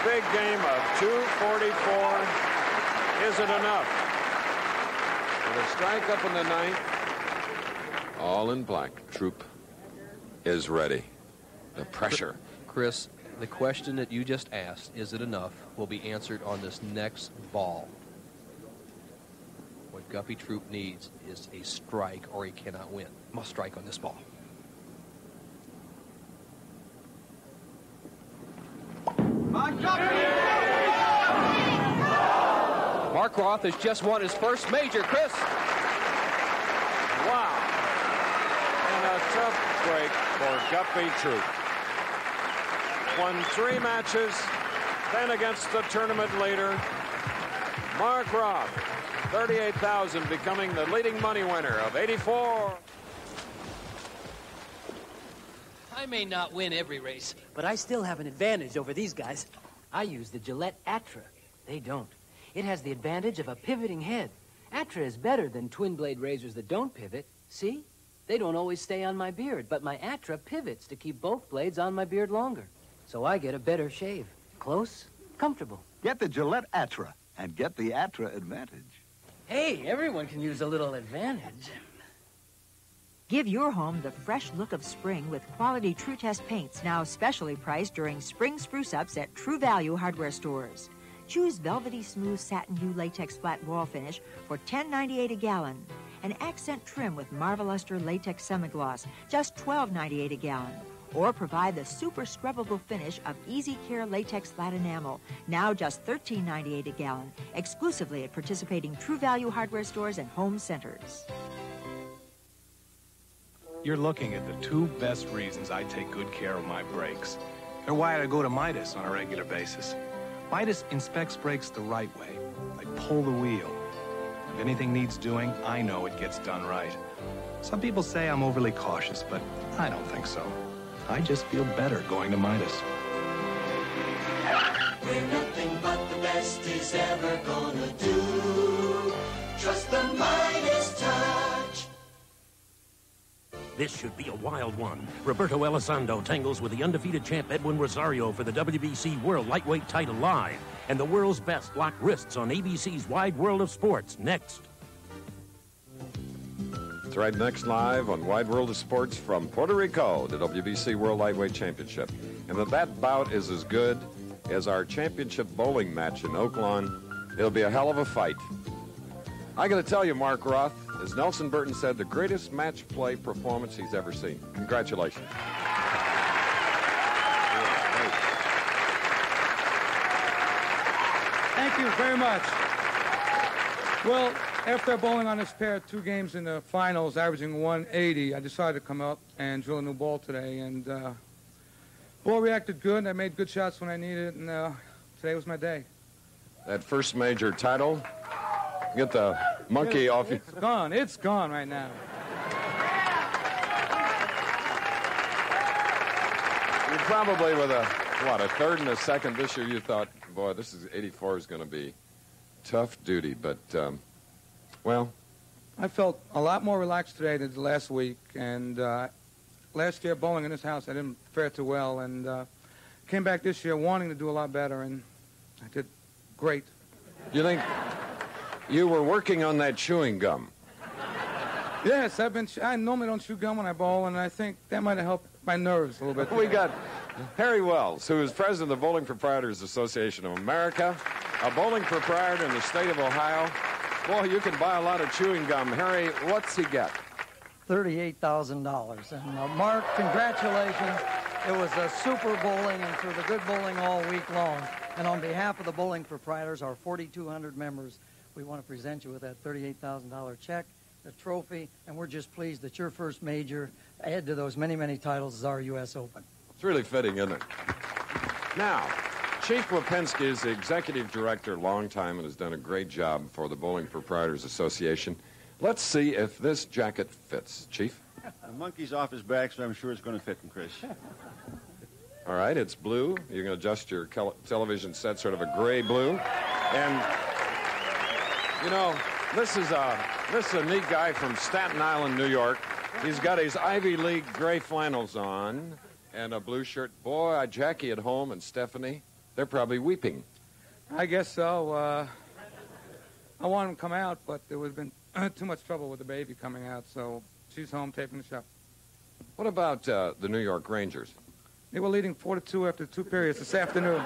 big game of 244. Is it enough? With a strike up in the 9th, all in black. Troupe is ready. The pressure. Chris, the question that you just asked, is it enough, will be answered on this next ball. What Guppy Troup needs is a strike or he cannot win. Must strike on this ball. Mark Roth has just won his first major, Chris. Wow. And a tough break for Guppy Troup. Won 3 matches, then against the tournament leader, Mark Roth, 38,000, becoming the leading money winner of 84. I may not win every race, but I still have an advantage over these guys. I use the Gillette Atra. They don't. It has the advantage of a pivoting head. Atra is better than twin-blade razors that don't pivot. See? They don't always stay on my beard, but my Atra pivots to keep both blades on my beard longer. So I get a better shave. Close, comfortable. Get the Gillette Atra and get the Atra advantage. Hey, everyone can use a little advantage. Give your home the fresh look of spring with quality True Test paints, now specially priced during spring spruce-ups at True Value hardware stores. Choose velvety smooth satin hue latex flat wall finish for $10.98 a gallon. An accent trim with Marveluster latex semi-gloss, just $12.98 a gallon. Or provide the super scrubbable finish of Easy Care latex flat enamel, now just $13.98 a gallon, exclusively at participating True Value hardware stores and home centers. You're looking at the 2 best reasons I take good care of my brakes. They're why I go to Midas on a regular basis. Midas inspects brakes the right way. They pull the wheel. If anything needs doing, I know it gets done right. Some people say I'm overly cautious, but I don't think so. I just feel better going to Midas. Where nothing but the best is ever gonna do. Trust the Midas touch. This should be a wild one. Roberto Elizondo tangles with the undefeated champ Edwin Rosario for the WBC World Lightweight title live. And the world's best lock wrists on ABC's Wide World of Sports next. That's right, next live on Wide World of Sports from Puerto Rico, the WBC World Lightweight Championship. And if that bout is as good as our championship bowling match in Oakland, it'll be a hell of a fight. I got to tell you, Mark Roth, as Nelson Burton said, the greatest match play performance he's ever seen. Congratulations. Thank you very much. Well, after bowling on this pair 2 games in the finals, averaging 180, I decided to come up and drill a new ball today. And ball reacted good. I made good shots when I needed it, and today was my day. That first major title, get the monkey off you. It's gone. It's gone right now. You probably with a 3rd and a 2nd this year, you thought, boy, this is 84 is going to be tough duty. But, well. I felt a lot more relaxed today than last week. And last year bowling in this house, I didn't fare too well, and came back this year wanting to do a lot better, and I did great. You think you were working on that chewing gum? Yes, I normally don't chew gum when I bowl, and I think that might have helped my nerves a little bit. We got Harry Wells, who is president of the Bowling Proprietors Association of America, a bowling proprietor in the state of Ohio. Boy, you can buy a lot of chewing gum. Harry, what's he get? $38,000. And Mark, congratulations. It was a super bowling and for the good bowling all week long. And on behalf of the Bowling Proprietors, our 4,200 members, we want to present you with that $38,000 check, the trophy, and we're just pleased that your first major, add to those many, many titles, is our U.S. Open. It's really fitting, isn't it? Now, Chief Pesky is the executive director, longtime, and has done a great job for the Bowling Proprietors Association. Let's see if this jacket fits. Chief? The monkey's off his back, so I'm sure it's going to fit him, Chris. All right, it's blue. You're going to adjust your television set sort of a gray blue. And, you know, this is a neat guy from Staten Island, New York. He's got his Ivy League gray flannels on and a blue shirt. Boy, Jackie at home and Stephanie, they're probably weeping. I guess so. I wanted him to come out, but there would have been too much trouble with the baby coming out, so she's home taping the show. What about the New York Rangers? They were leading 4-2 after 2 periods this afternoon.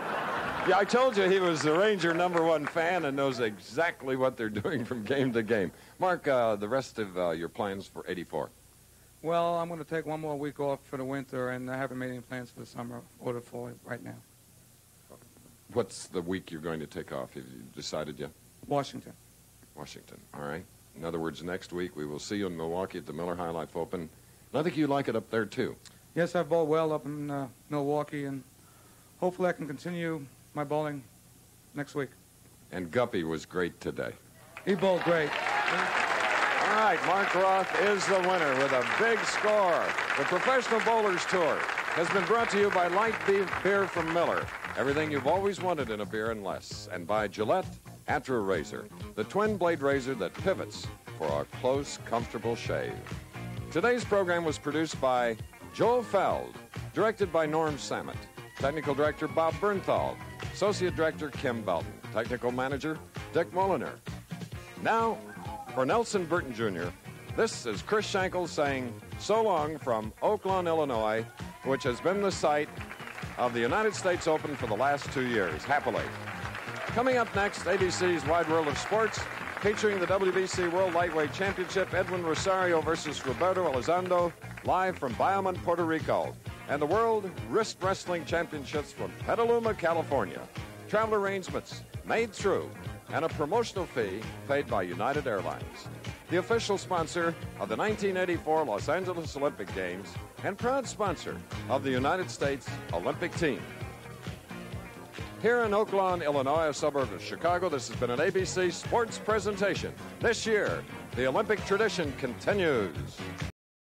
Yeah, I told you he was the Ranger #1 fan and knows exactly what they're doing from game to game. Mark, the rest of your plans for '84? Well, I'm going to take one more week off for the winter, and I haven't made any plans for the summer or the fall right now. What's the week you're going to take off? Have you decided yet? Washington. Washington, all right. In other words, next week we will see you in Milwaukee at the Miller High Life Open. And I think you like it up there, too. Yes, I've bowled well up in Milwaukee, and hopefully I can continue my bowling next week. And Guppy was great today. He bowled great. All right, Mark Roth is the winner with a big score. The Professional Bowlers Tour has been brought to you by Light Beer from Miller. Everything you've always wanted in a beer and less. And by Gillette Atra Razor, the twin blade razor that pivots for a close, comfortable shave. Today's program was produced by Joel Feld, directed by Norm Samet, technical director Bob Bernthal, associate director Kim Belton, technical manager Dick Moliner. Now, for Nelson Burton Jr., this is Chris Schenkel saying so long from Oakland, Illinois, which has been the site of the United States Open for the last 2 years, happily. Coming up next, ABC's Wide World of Sports, featuring the WBC World Lightweight Championship, Edwin Rosario versus Roberto Elizondo, live from Bowen, Puerto Rico, and the World Wrist Wrestling Championships from Petaluma, California. Travel arrangements made through, and a promotional fee paid by United Airlines, the official sponsor of the 1984 Los Angeles Olympic Games and proud sponsor of the United States Olympic team. Here in Oakland, Illinois, a suburb of Chicago, this has been an ABC Sports presentation. This year, the Olympic tradition continues.